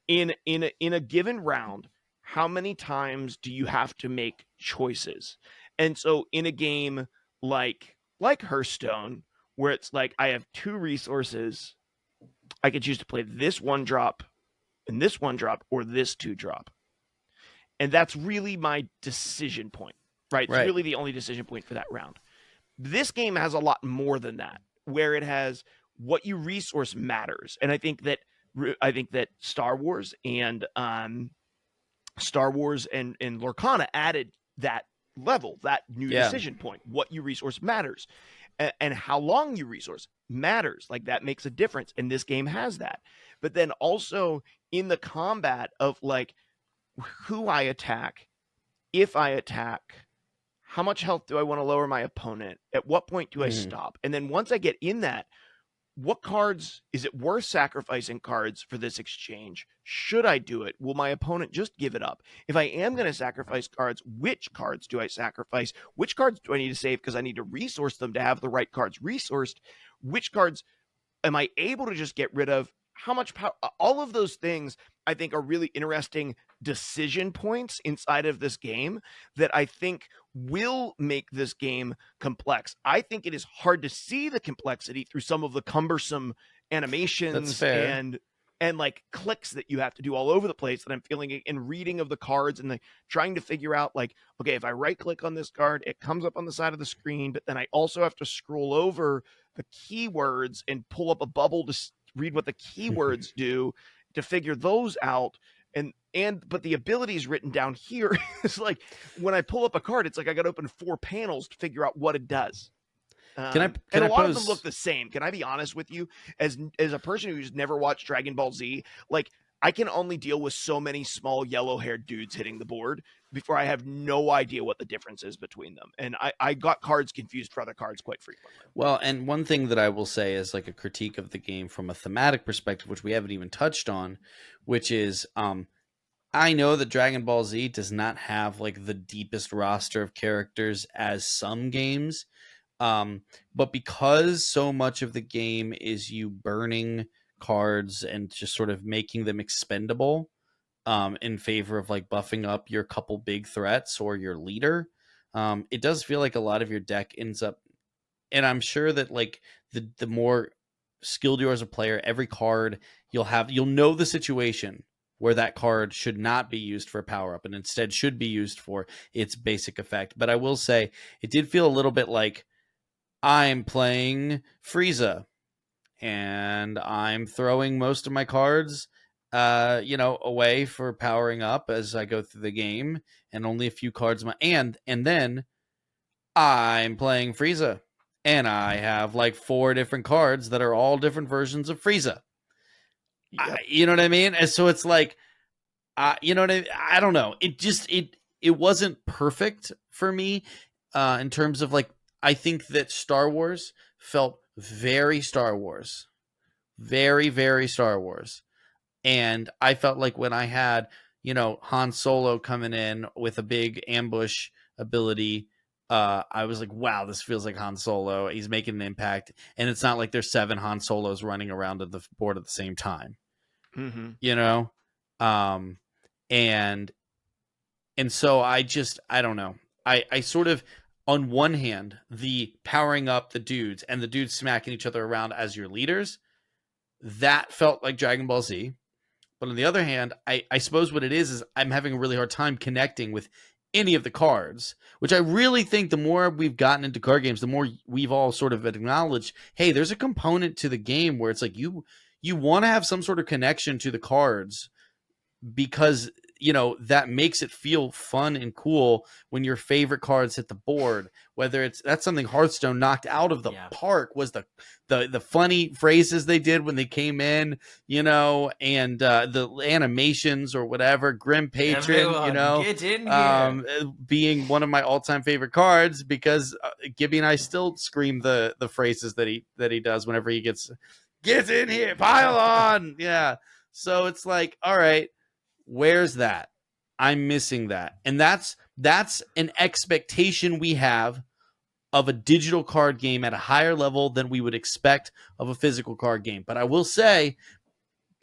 in a given round? How many times do you have to make choices? And so in a game like Hearthstone, where it's like I have 2 resources, I could choose to play this 1-drop and this 1-drop or this 2-drop. And that's really my decision point, right? It's really the only decision point for that round. This game has a lot more than that, where it has what you resource matters. And I think that Star Wars and Lorcana added that level, that new decision point. What you resource matters, and how long you resource matters. Like that makes a difference, and this game has that. But then also in the combat of like who I attack, if I attack, how much health do I want to lower my opponent? At what point do I stop? And then once I get in that, what cards is it worth sacrificing cards for this exchange? Should I do it? Will my opponent just give it up? If I am going to sacrifice cards, which cards do I sacrifice? Which cards do I need to save because I need to resource them to have the right cards resourced? Which cards am I able to just get rid of? How much power? All of those things I think are really interesting decision points inside of this game that I think will make this game complex. I think it is hard to see the complexity through some of the cumbersome animations and like clicks that you have to do all over the place that I'm feeling in reading of the cards and trying to figure out like, okay, if I right click on this card, it comes up on the side of the screen, but then I also have to scroll over the keywords and pull up a bubble to read what the keywords do to figure those out. But the abilities written down here is like when I pull up a card, it's like I got to open 4 panels to figure out what it does. And a lot of them look the same. Can I be honest with you? As a person who's never watched Dragon Ball Z, like I can only deal with so many small yellow-haired dudes hitting the board before I have no idea what the difference is between them. And I got cards confused for other cards quite frequently. Well, and one thing that I will say is like a critique of the game from a thematic perspective, which we haven't even touched on, which is I know that Dragon Ball Z does not have like the deepest roster of characters as some games. But because so much of the game is you burning cards and just sort of making them expendable in favor of like buffing up your couple big threats or your leader, it does feel like a lot of your deck ends up, and I'm sure that like the more skilled you are as a player, every card you'll know the situation where that card should not be used for power up and instead should be used for its basic effect. But I will say it did feel a little bit like I'm playing Frieza and I'm throwing most of my cards away for powering up as I go through the game, and only a few cards and then I'm playing Frieza and I have like 4 different cards that are all different versions of Frieza. Yep. You know what I mean? And so it's like, you know what I mean? I don't know. It just, it wasn't perfect for me in terms of like, I think that Star Wars felt very Star Wars, very, very Star Wars. And I felt like when I had, Han Solo coming in with a big ambush ability, I was like, wow, this feels like Han Solo. He's making an impact. And it's not like there's 7 Han Solos running around at the board at the same time. Mm-hmm. And so I don't know. I sort of, on one hand, the powering up the dudes and the dudes smacking each other around as your leaders, that felt like Dragon Ball Z. But on the other hand, I suppose what it is I'm having a really hard time connecting with any of the cards, which I really think the more we've gotten into card games, the more we've all sort of acknowledged, hey, there's a component to the game where it's like you want to have some sort of connection to the cards because that makes it feel fun and cool when your favorite cards hit the board. Whether that's something Hearthstone knocked out of the park, was the funny phrases they did when they came in, and the animations or whatever. Grim Patron, get in here. being one of my all-time favorite cards, because Gibby and I still scream the phrases that he does whenever he gets in here, pile on. Yeah. So it's like, all right, where's that? I'm missing that. And that's an expectation we have of a digital card game at a higher level than we would expect of a physical card game. But I will say,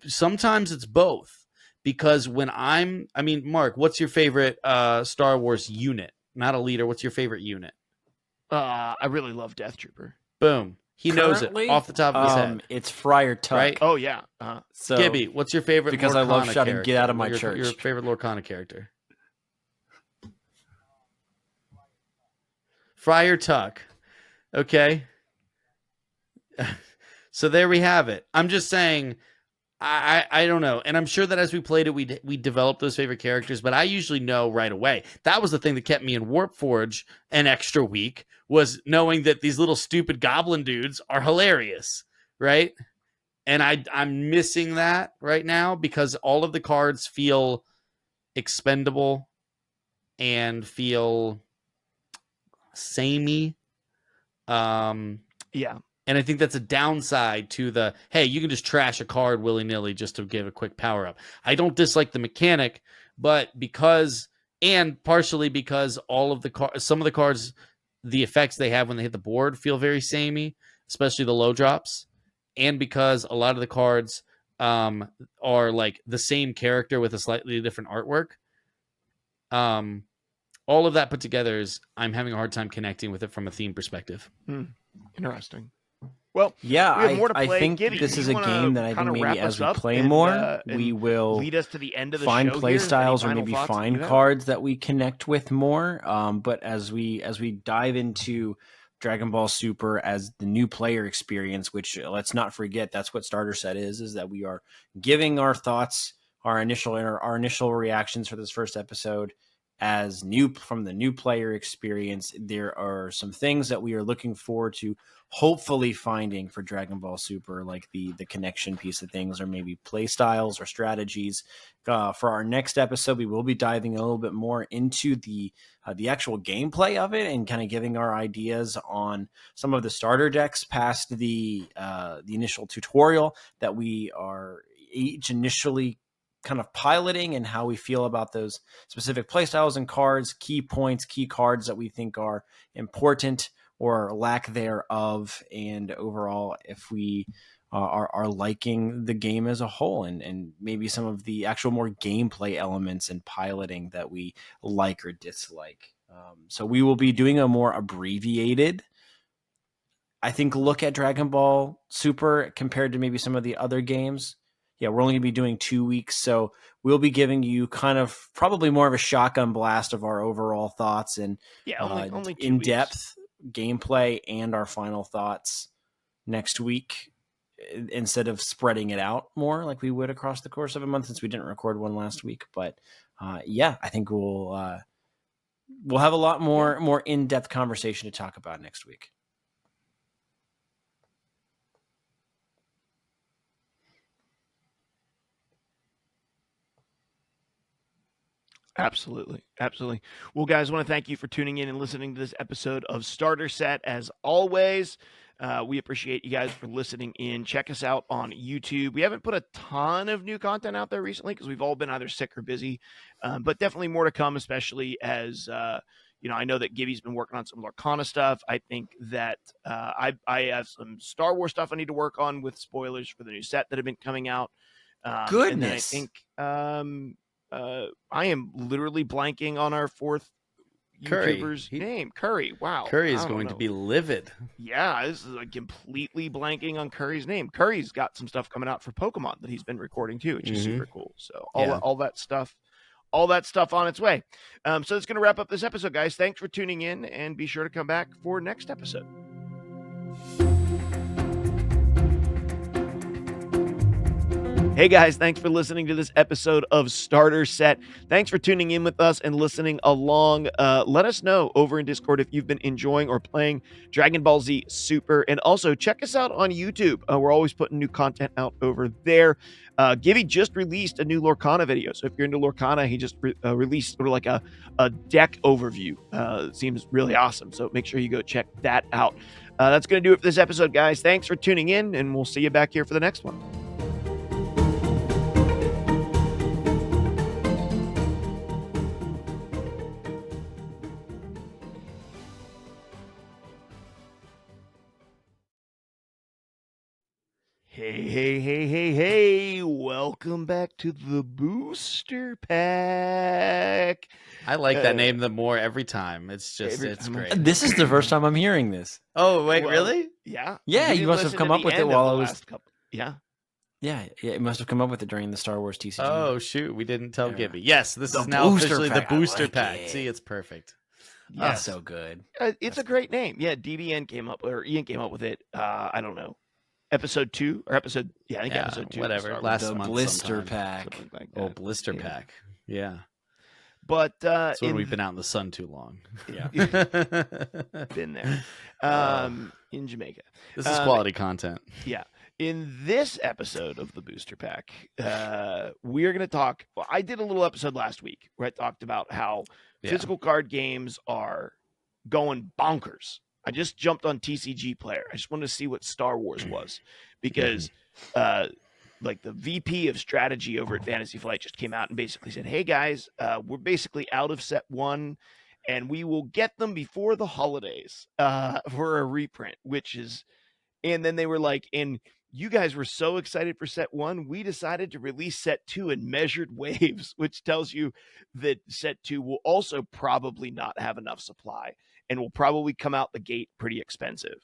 sometimes it's both. Because Mark, what's your favorite Star Wars unit? Not a leader. What's your favorite unit? I really love Death Trooper. Boom. He knows it off the top of his head. It's Friar Tuck. Right? Oh, yeah. So, Gibby, what's your favorite because Lorcana I love shouting, character? get out of my church. Your favorite Lorcana character? Friar Tuck. Okay. So there we have it. I'm just saying, I don't know. And I'm sure that as we played it, we developed those favorite characters, but I usually know right away. That was the thing that kept me in Warp Forge an extra week, was knowing that these little stupid goblin dudes are hilarious, right? And I'm missing that right now, because all of the cards feel expendable and feel samey. Yeah. And I think that's a downside to the, hey, you can just trash a card willy-nilly just to give a quick power-up. I don't dislike the mechanic, but partially because all of the some of the cards, the effects they have when they hit the board feel very samey, especially the low drops. And because a lot of the cards are like the same character with a slightly different artwork. All of that put together I'm having a hard time connecting with it from a theme perspective. Interesting. Well, yeah, we have more to play. I think Gibby, this is a game that I think maybe as we play more, we will lead us to the end of the find show play here. styles or maybe find cards that we connect with more. But as we dive into Dragon Ball Super as the new player experience, which let's not forget, that's what Starter Set is that we are giving our thoughts, our initial reactions for this first episode as from the new player experience. There are some things that we are looking forward to hopefully finding for Dragon Ball Super, like the connection piece of things, or maybe play styles or strategies. For our next episode, we will be diving a little bit more into the actual gameplay of it and kind of giving our ideas on some of the starter decks past the initial tutorial that we are each initially kind of piloting, and how we feel about those specific playstyles and cards, key points, key cards that we think are important or lack thereof, and overall if we are liking the game as a whole, and maybe some of the actual more gameplay elements and piloting that we like or dislike. So we will be doing a more abbreviated, I think, look at Dragon Ball Super compared to maybe some of the other games. Yeah, we're only going to be doing 2 weeks, so we'll be giving you kind of probably more of a shotgun blast of our overall thoughts and only in-depth gameplay and our final thoughts next week, instead of spreading it out more like we would across the course of a month, since we didn't record one last week. But I think we'll have a lot more in-depth conversation to talk about next week. Absolutely. Well, guys, I want to thank you for tuning in and listening to this episode of Starter Set. As always, we appreciate you guys for listening in. Check us out on YouTube. We haven't put a ton of new content out there recently because we've all been either sick or busy, but definitely more to come, especially as I know that Gibby's been working on some Lorcana stuff. I think that I have some Star Wars stuff I need to work on with spoilers for the new set that have been coming out. Goodness. And then I think I am literally blanking on our fourth YouTuber's name. Curry. Wow. Curry is going to be livid. Yeah, this is like completely blanking on Curry's name. Curry's got some stuff coming out for Pokemon that he's been recording too, which is super cool. So all that stuff on its way. So it's going to wrap up this episode, guys. Thanks for tuning in, and be sure to come back for next episode. Hey guys, thanks for listening to this episode of Starter Set. Thanks for tuning in with us and listening along. Let us know over in Discord if you've been enjoying or playing Dragon Ball Z Super. And also check us out on YouTube. We're always putting new content out over there. Gibby just released a new Lorcana video. So if you're into Lorcana, he just released sort of like a deck overview. It seems really awesome. So make sure you go check that out. That's going to do it for this episode, guys. Thanks for tuning in, and we'll see you back here for the next one. Hey. Welcome back to the Booster Pack. I like that name the more every time. It's great. This is the first time I'm hearing this. Oh, wait, really? Yeah. Yeah, you must have come up with it while I was... Yeah. Yeah, you must have come up with it during the Star Wars TCG. Oh, shoot. We didn't tell Gibby. Yes, this is now officially the Booster Pack. See, it's perfect. Yeah, so good. It's a great name. Yeah, DBN came up, or Ian came up with it. I don't know. Episode 2 or episode, I think episode 2. Whatever. Last the month. Blister Pack. Like oh, Blister Pack. Yeah. But that's when we've been out in the sun too long. Yeah. Been there. In Jamaica. This is quality content. Yeah. In this episode of the Booster Pack, we're going to talk. Well, I did a little episode last week where I talked about how physical card games are going bonkers. I just jumped on TCG Player. I just wanted to see what Star Wars was because like the VP of strategy over at Fantasy Flight just came out and basically said, hey guys, we're basically out of set 1 and we will get them before the holidays for a reprint, and then they were like, and you guys were so excited for set 1, we decided to release set 2 in measured waves, which tells you that set 2 will also probably not have enough supply and will probably come out the gate pretty expensive.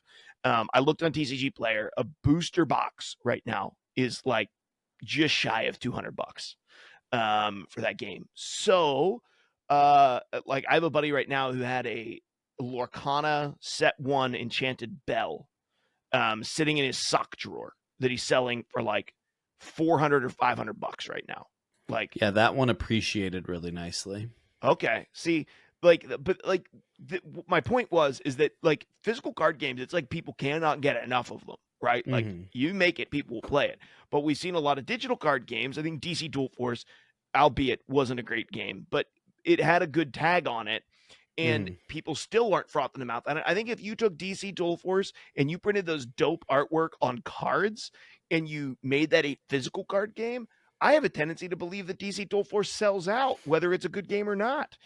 I looked on TCG Player. A booster box right now is like just shy of $200 for that game. So, like I have a buddy right now who had a Lorcana set 1 Enchanted Bell sitting in his sock drawer that he's selling for like $400 or $500 right now. Like, yeah, that one appreciated really nicely. Okay, see, my point is that like physical card games, it's like people cannot get enough of them, right? Like you make it, people will play it. But we've seen a lot of digital card games. I think DC Dual Force, albeit wasn't a great game, but it had a good tag on it. And people still aren't frothing them out. And I think if you took DC Dual Force and you printed those dope artwork on cards and you made that a physical card game, I have a tendency to believe that DC Dual Force sells out, whether it's a good game or not,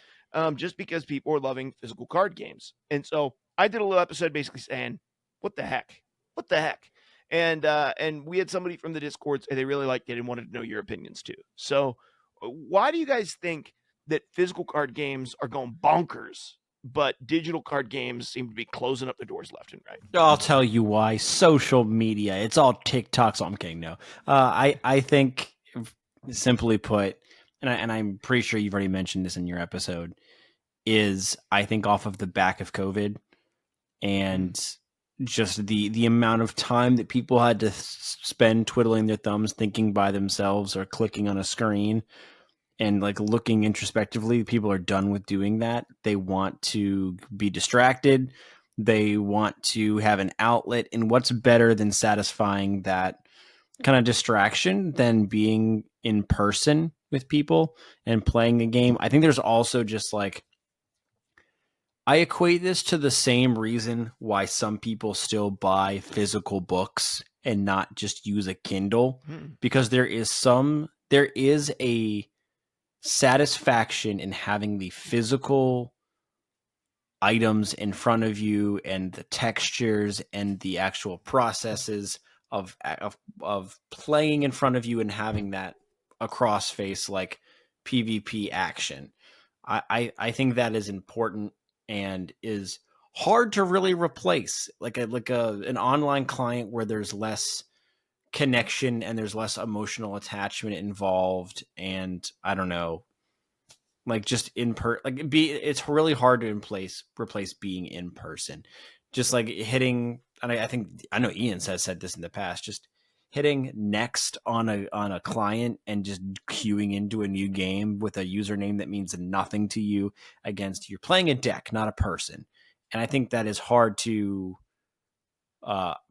just because people are loving physical card games. And so I did a little episode basically saying, what the heck? What the heck? And we had somebody from the Discords, and they really liked it and wanted to know your opinions too. So why do you guys think that physical card games are going bonkers, but digital card games seem to be closing up the doors left and right? I'll tell you why. Social media. It's all TikTok. So I'm kidding. No, I think, simply put, and I'm pretty sure you've already mentioned this in your episode, is I think off of the back of COVID and just the amount of time that people had to spend twiddling their thumbs, thinking by themselves or clicking on a screen and like looking introspectively, people are done with doing that. They want to be distracted. They want to have an outlet. And what's better than satisfying that kind of distraction than being in person with people and playing a game? I think there's also just like, I equate this to the same reason why some people still buy physical books and not just use a Kindle, because there is a satisfaction in having the physical items in front of you and the textures and the actual processes of playing in front of you and having that across face like PvP action. I think that is important and is hard to really replace, like an online client where there's less connection and there's less emotional attachment involved. And I don't know, like just it's really hard to replace being in person. Just like hitting, and I know Ian has said this in the past, just hitting next on a client and just queuing into a new game with a username that means nothing to you against you're playing a deck, not a person. And I think that is hard to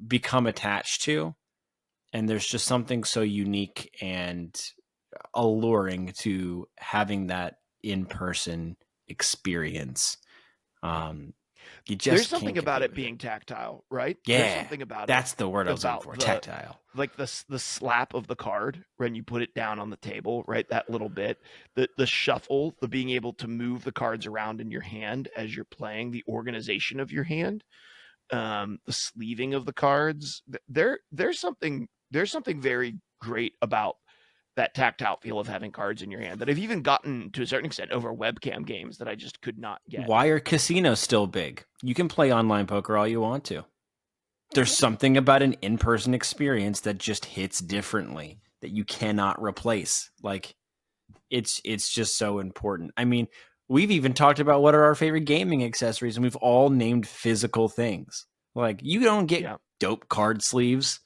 become attached to. And there's just something so unique and alluring to having that in-person experience. You just There's something can't about compete it with being tactile, right? There's Yeah, something about it that's the word I was looking about for. the Tactile. like the slap of the card when you put it down on the table, right? That little bit, the shuffle, the being able to move the cards around in your hand as you're playing, the organization of your hand, the sleeving of the cards. There's something very great about that tactile feel of having cards in your hand that I've even gotten to a certain extent over webcam games that I just could not get. Why are casinos still big? You can play online poker all you want to. There's something about an in-person experience that just hits differently that you cannot replace. Like it's just so important. I mean, we've even talked about what are our favorite gaming accessories, and we've all named physical things. Like you don't get dope card sleeves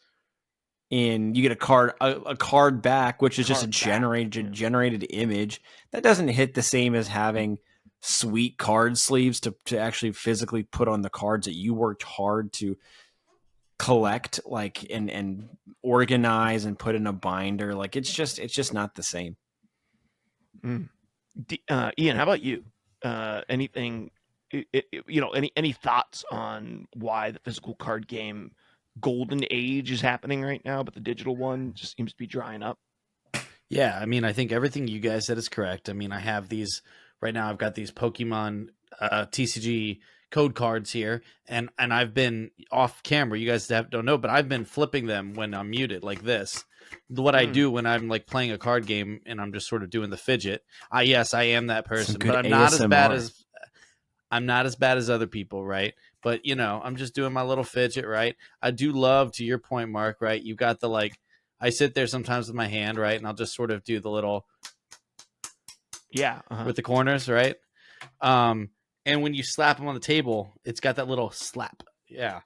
you get a card back, which is just a generated image. That doesn't hit the same as having sweet card sleeves to actually physically put on the cards that you worked hard to collect, like and organize and put in a binder. Like it's just not the same. Ian, how about you? Anything? Any thoughts on why the physical card game golden age is happening right now, but the digital one just seems to be drying up? Yeah, I mean, I think everything you guys said is correct. I mean, I have these right now. I've got these Pokemon TCG code cards here, and I've been off camera. You guys don't know, but I've been flipping them when I'm muted, like this. What I do when I'm like playing a card game and I'm just sort of doing the fidget. Yes, I am that person, but I'm not as bad as other people, right? But I'm just doing my little fidget, right? I do love, to your point, Mark, right? You got the like. I sit there sometimes with my hand, right, and I'll just sort of do the little, with the corners, right? And when you slap them on the table, it's got that little slap, yeah.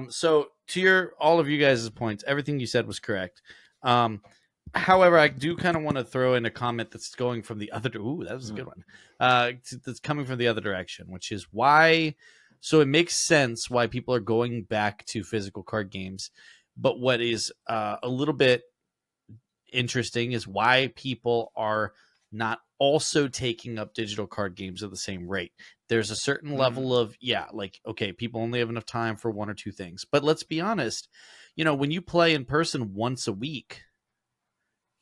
So to all of you guys' points, everything you said was correct. However, I do kind of want to throw in a comment that's going from the other. Ooh, that was a good one. That's coming from the other direction, which is why. So it makes sense why people are going back to physical card games. But what is a little bit interesting is why people are not also taking up digital card games at the same rate. There's a certain level of, okay, people only have enough time for one or two things. But let's be honest, when you play in person once a week,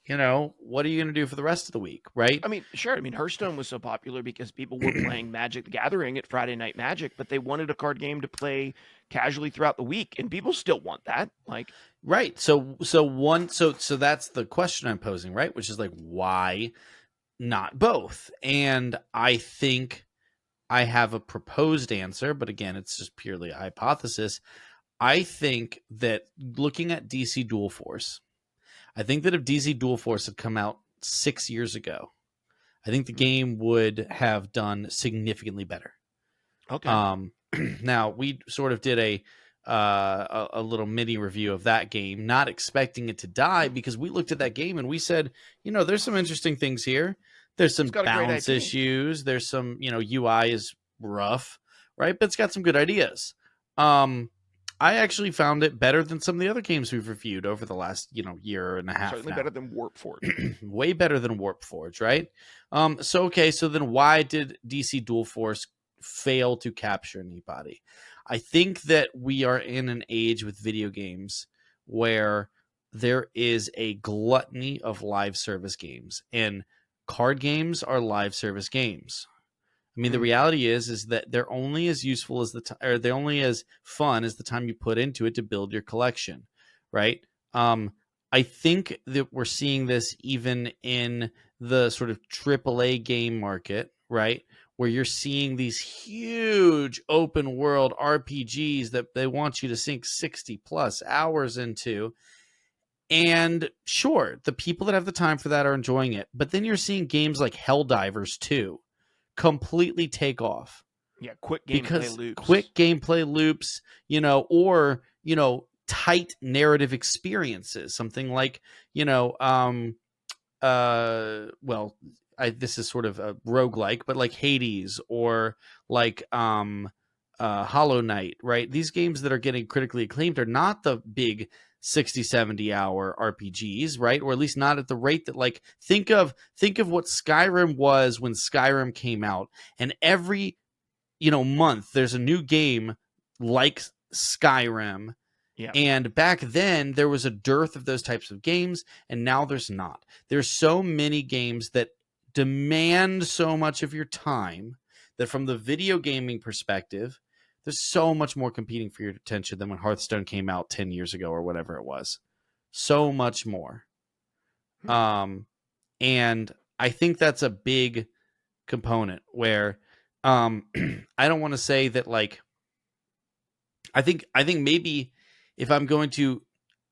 what are you going to do for the rest of the week, right? I mean, sure. I mean, Hearthstone was so popular because people were playing Magic the Gathering at Friday Night Magic, but they wanted a card game to play casually throughout the week, and people still want that. Like, right. So that's the question I'm posing, right? Which is like, why not both? And I think I have a proposed answer, but again, it's just purely a hypothesis. I think that looking at DC Dual Force, I think that if DC Dual Force had come out 6 years ago, I think the game would have done significantly better. Okay. Now we sort of did a little mini review of that game, not expecting it to die, because we looked at that game and we said, there's some interesting things here. There's some balance issues. There's some, UI is rough, right? But it's got some good ideas. I actually found it better than some of the other games we've reviewed over the last, year and a half. Certainly better than Warp Forge. Way better than Warp Forge, right? So then why did DC Dual Force fail to capture anybody? I think that we are in an age with video games where there is a gluttony of live service games, and card games are live service games. I mean, the reality is that they're only as useful as they're only as fun as the time you put into it to build your collection, right? I think that we're seeing this even in the sort of AAA game market, right? Where you're seeing these huge open world RPGs that they want you to sink 60 plus hours into. And sure, the people that have the time for that are enjoying it. But then you're seeing games like Helldivers 2 completely take off. Yeah, quick gameplay loops. Quick gameplay loops, or tight narrative experiences, something like, this is sort of a roguelike, but like Hades or like Hollow Knight, right? These games that are getting critically acclaimed are not the big 60, 70 hour RPGs, right? Or at least not at the rate that, like, think of what Skyrim was when Skyrim came out, and every month there's a new game like Skyrim. Yeah. And back then there was a dearth of those types of games, and now there's not. There's so many games that demand so much of your time that from the video gaming perspective, there's so much more competing for your attention than when Hearthstone came out 10 years ago or whatever it was. So much more. And I think that's a big component where I don't want to say that, like, I think maybe if I'm going to,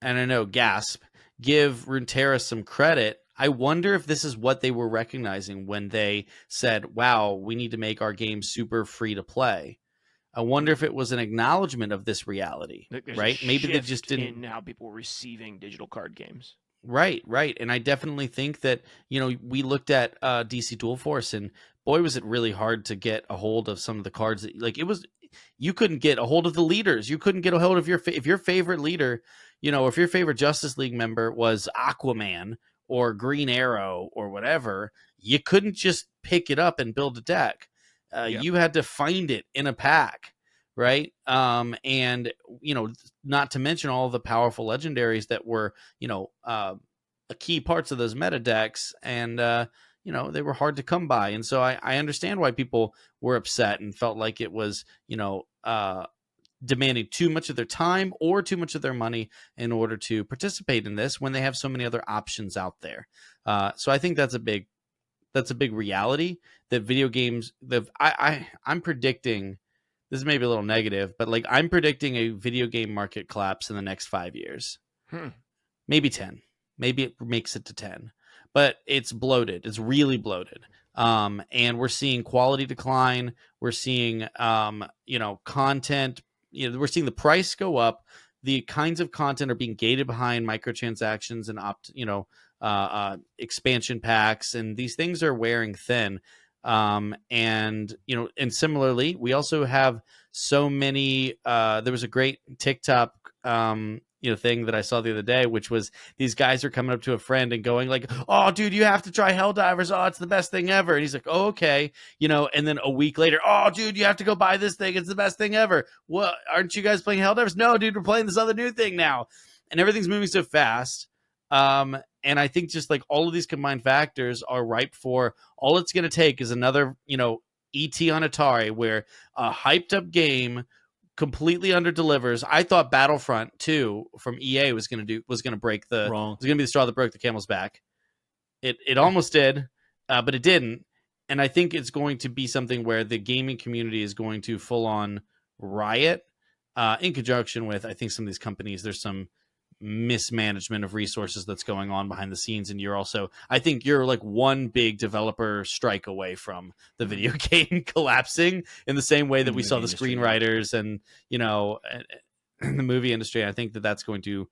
I don't know, give Runeterra some credit, I wonder if this is what they were recognizing when they said, wow, we need to make our game super free to play. I wonder if it was an acknowledgement of this reality, right? Maybe they just didn't. In how people were receiving digital card games. Right. And I definitely think that, we looked at DC Dual Force, and boy, was it really hard to get a hold of some of the cards that, like, you couldn't get a hold of the leaders. You couldn't get a hold of if your favorite leader, if your favorite Justice League member was Aquaman or Green Arrow or whatever, you couldn't just pick it up and build a deck. You had to find it in a pack. Right. And, not to mention all the powerful legendaries that were, key parts of those meta decks. And, they were hard to come by. And so I understand why people were upset and felt like it was, demanding too much of their time or too much of their money in order to participate in this when they have so many other options out there. So I think that's a big reality that video games, I'm predicting, this is maybe a little negative, but, like, I'm predicting a video game market collapse in the next 5 years. Maybe 10. Maybe it makes it to 10. But it's bloated. It's really bloated. And we're seeing quality decline. We're seeing, content. We're seeing the price go up. The kinds of content are being gated behind microtransactions and expansion packs, and these things are wearing thin. And similarly, we also have so many, there was a great TikTok, thing that I saw the other day, which was these guys are coming up to a friend and going like, oh dude, you have to try Helldivers. Oh, it's the best thing ever. And he's like, oh, okay. And then a week later, oh dude, you have to go buy this thing. It's the best thing ever. What, aren't you guys playing Helldivers? No, dude, we're playing this other new thing now. And everything's moving so fast. And I think just like all of these combined factors are ripe for, all it's going to take is another, ET on Atari, where a hyped up game completely under delivers. I thought Battlefront 2 from EA was going to break was going to be the straw that broke the camel's back. It almost did, but it didn't. And I think it's going to be something where the gaming community is going to full on riot, in conjunction with, I think, some of these companies. There's some mismanagement of resources that's going on behind the scenes, and I think you're like one big developer strike away from the video game collapsing in the same way that we saw the screenwriters and the movie industry. I think that that's going to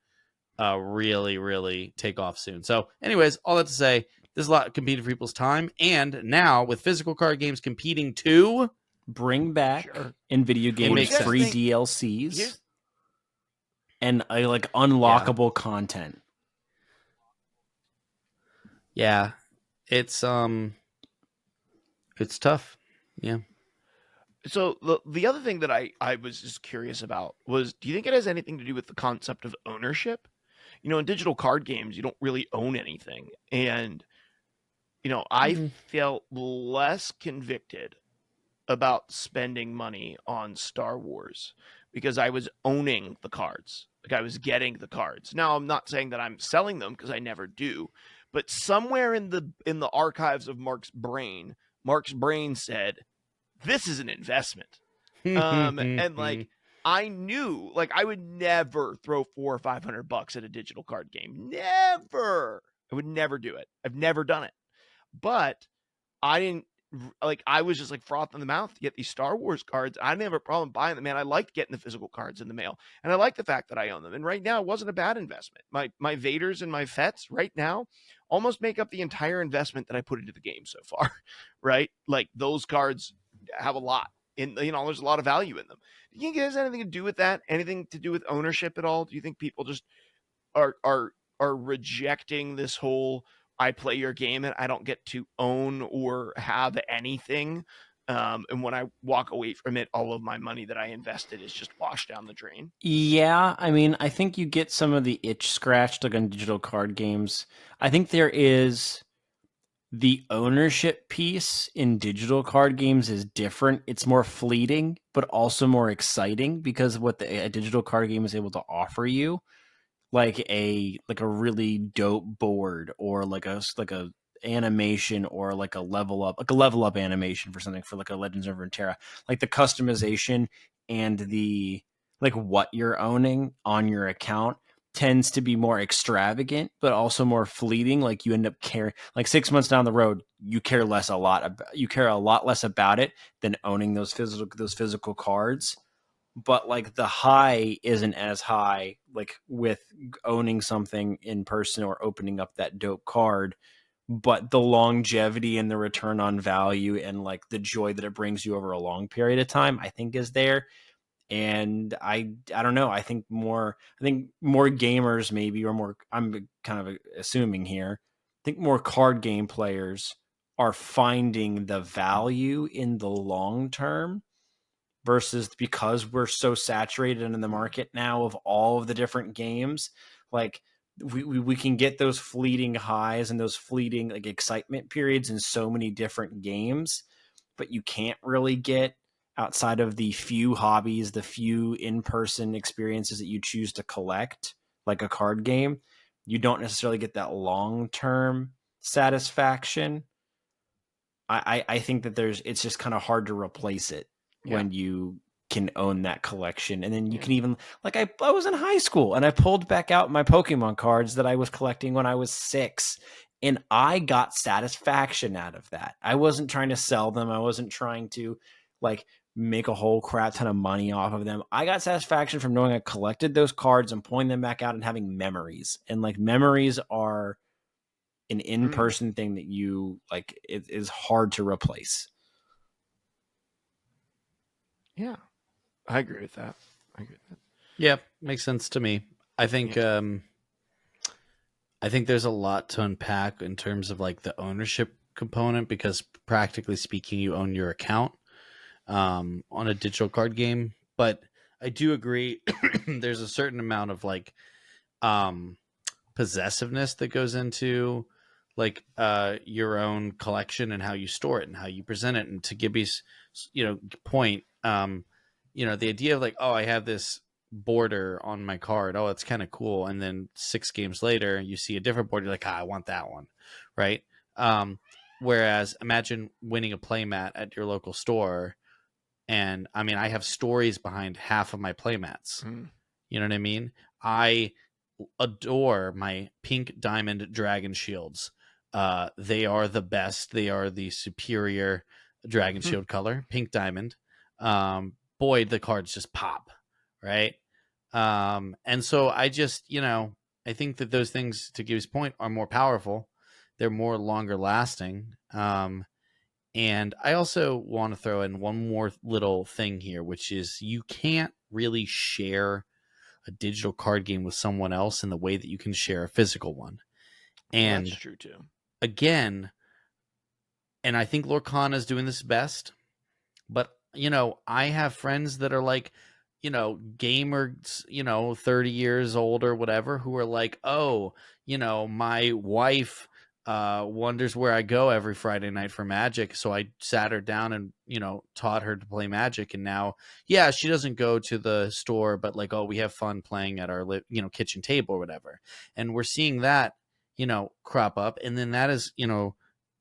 really, really take off soon. So anyways, all that to say, there's a lot competing for people's time, and now with physical card games competing to bring back in video games free DLCs and like unlockable content. Yeah, it's tough. Yeah. So the other thing that I was just curious about was, do you think it has anything to do with the concept of ownership? In digital card games, you don't really own anything. And, I felt less convicted about spending money on Star Wars because I was owning the cards. Like, I was getting the cards. Now, I'm not saying that I'm selling them, because I never do. But somewhere in the archives of Mark's brain said, this is an investment. And like, I knew, like, I would never throw $400 or $500 at a digital card game. Never. I would never do it. I've never done it. But I didn't, like I was just like froth in the mouth to get these Star Wars cards. I didn't have a problem buying them, man. I liked getting the physical cards in the mail, and I like the fact that I own them. And right now, it wasn't a bad investment. My Vaders and my Fets right now almost make up the entire investment that I put into the game so far. Right, like those cards have a lot. There's a lot of value in them. Do you think it has anything to do with that? Anything to do with ownership at all? Do you think people just are are are rejecting this whole I play your game and I don't get to own or have anything. And when I walk away from it, all of my money that I invested is just washed down the drain. Yeah, I mean, I think you get some of the itch scratched like on digital card games. I think there is the ownership piece in digital card games is different. It's more fleeting, but also more exciting because of what a digital card game is able to offer you, like a really dope board or like a animation or like a level up animation for something for like a Legends of Runeterra, like the customization and the like what you're owning on your account tends to be more extravagant but also more fleeting. Like you end up caring like 6 months down the road you care you care a lot less about it than owning those physical cards, but like the high isn't as high like with owning something in person or opening up that dope card, but the longevity and the return on value and like the joy that it brings you over a long period of time I think is there. And I don't know, I think more gamers maybe, or more, I'm kind of assuming here, I think more card game players are finding the value in the long term versus, because we're so saturated in the market now of all of the different games, like we can get those fleeting highs and those fleeting like excitement periods in so many different games, but you can't really get outside of the few hobbies, the few in-person experiences that you choose to collect, like a card game. You don't necessarily get that long-term satisfaction. I think that it's just kind of hard to replace it Yeah. when you can own that collection. And then you Yeah. can even, like, I was in high school and I pulled back out my Pokemon cards that I was collecting when I was 6. And I got satisfaction out of that. I wasn't trying to sell them. I wasn't trying to like make a whole crap ton of money off of them. I got satisfaction from knowing I collected those cards and pulling them back out and having memories. And like memories are an in-person thing that you like, it is hard to replace. Yeah. I agree with that. I agree with that. Yeah, makes sense to me. I think Yeah. I think there's a lot to unpack in terms of like the ownership component, because practically speaking, you own your account on a digital card game. But I do agree there's a certain amount of like um, possessiveness that goes into like your own collection and how you store it and how you present it. And to Gibby's point, the idea of like, oh, I have this border on my card, oh, it's kind of cool, and then 6 games later you see a different border, you're like, I want that one, right? Whereas imagine winning a playmat at your local store, and I mean, I have stories behind half of my playmats. You know what I mean? I adore my pink diamond dragon shields. They are the best. They are the superior dragon shield color, pink diamond. Boy, the cards just pop, right? And so I just, I think that those things, to Gabe's point, are more powerful. They're more longer lasting. And I also want to throw in one more little thing here, which is you can't really share a digital card game with someone else in the way that you can share a physical one. And that's true too. Again, and I think Lorcana is doing this best, but I have friends that are like, gamers, 30 years old or whatever, who are like, oh, my wife wonders where I go every Friday night for Magic, so I sat her down and taught her to play Magic, and now she doesn't go to the store, but like, oh, we have fun playing at our kitchen table or whatever. And we're seeing that crop up, and then that is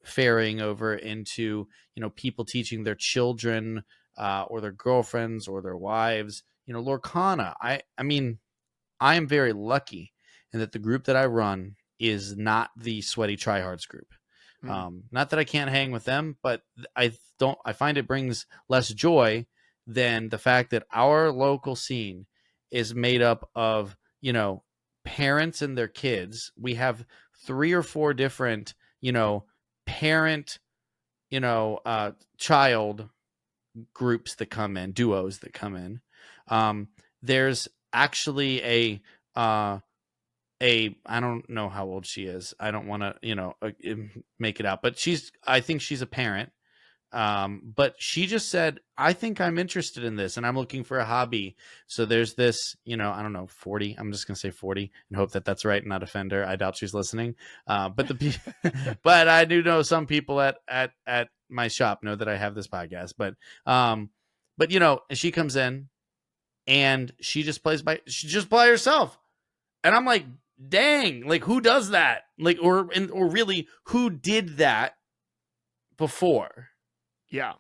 faring over into people teaching their children or their girlfriends or their wives Lorcana. I mean, I am very lucky in that the group that I run is not the sweaty tryhards group. Not that I can't hang with them, but I find it brings less joy than the fact that our local scene is made up of, parents and their kids. We have 3 or 4 different, parent, child groups that come in, duos that come in. There's actually I don't know how old she is. I don't want to, make it out, but I think she's a parent. But she just said, I think I'm interested in this and I'm looking for a hobby. So there's this, I don't know, 40, I'm just going to say 40 and hope that that's right and not offend her. I doubt she's listening. But but I do know some people at my shop know that I have this podcast, but she comes in and she just by herself. And I'm like, dang, like who does that? Like, or really who did that before? Yeah.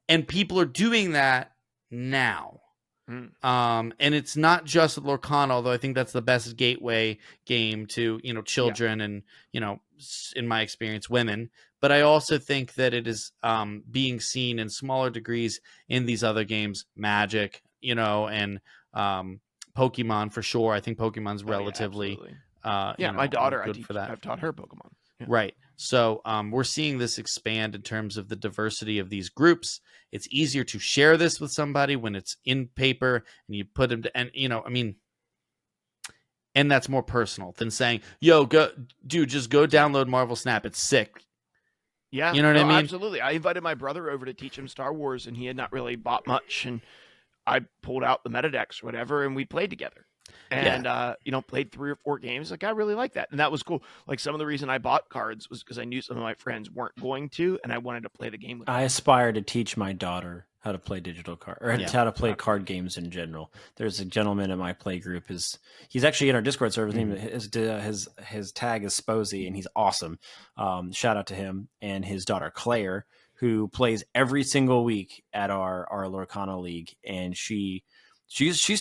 And people are doing that now. And it's not just Lorcana, although I think that's the best gateway game to, children and, in my experience, women. But I also think that it is being seen in smaller degrees in these other games, Magic, and Pokemon for sure. I think Pokemon's relatively, my daughter, good for that. I've taught her Pokemon. Yeah. Right. So we're seeing this expand in terms of the diversity of these groups. It's easier to share this with somebody when it's in paper and you put them to, and and that's more personal than saying, yo, just go download Marvel Snap. It's sick. Yeah. You know what I mean? Absolutely. I invited my brother over to teach him Star Wars and he had not really bought much. And I pulled out the Metadex or whatever and we played together. And, played 3 or 4 games. Like, I really like that. And that was cool. Like, some of the reason I bought cards was because I knew some of my friends weren't going to, and I wanted to play the game with them. I aspire to teach my daughter how to play digital card or how to play card games in general. There's a gentleman in my play group. He's actually in our Discord server. His tag is Sposy, and he's awesome. Shout out to him and his daughter Claire, who plays every single week at our Lorcana League, and she's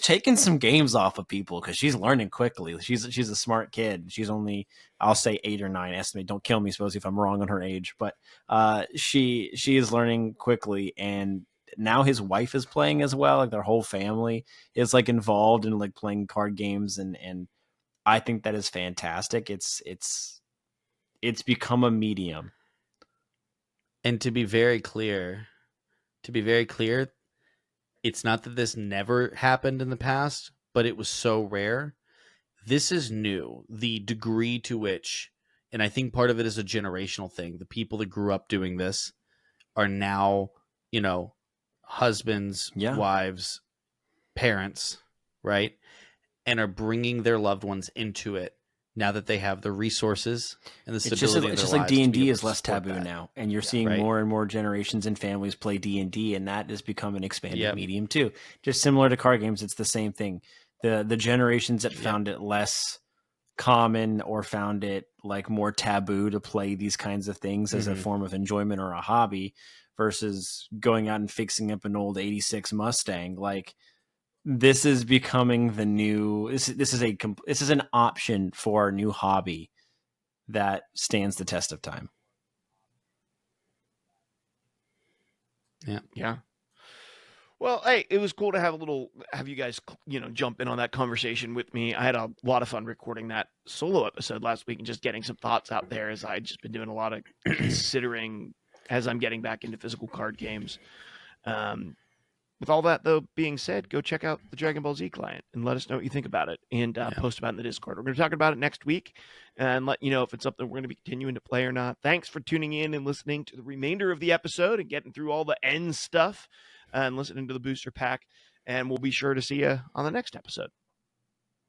taking some games off of people because she's learning quickly. She's a smart kid. She's only, I'll say 8 or 9. Estimate. Don't kill me, Sposy, if I'm wrong on her age. But she is learning quickly, and now his wife is playing as well. Like their whole family is like involved in like playing card games, and I think that is fantastic. It's become a medium. And to be very clear, it's not that this never happened in the past, but it was so rare. This is new. The degree to which, and I think part of it is a generational thing. The people that grew up doing this are now, husbands, wives, parents, right? And are bringing their loved ones into it now that they have the resources and the stability. It's just like D&D is less taboo now, and you're seeing more and more generations and families play D&D, and that has become an expanded medium too. Just similar to card games, it's the same thing. The generations that found it less common or found it like more taboo to play these kinds of things as a form of enjoyment or a hobby versus going out and fixing up an old 86 Mustang, like this is becoming the new. This is an option for a new hobby that stands the test of time. Yeah. Well, hey, it was cool to have you guys, jump in on that conversation with me. I had a lot of fun recording that solo episode last week and just getting some thoughts out there as I'd just been doing a lot of considering as I'm getting back into physical card games. With all that, though, being said, go check out the Dragon Ball Z client and let us know what you think about it and post about it in the Discord. We're going to talk about it next week and let you know if it's something we're going to be continuing to play or not. Thanks for tuning in and listening to the remainder of the episode and getting through all the end stuff and listening to the booster pack. And we'll be sure to see you on the next episode.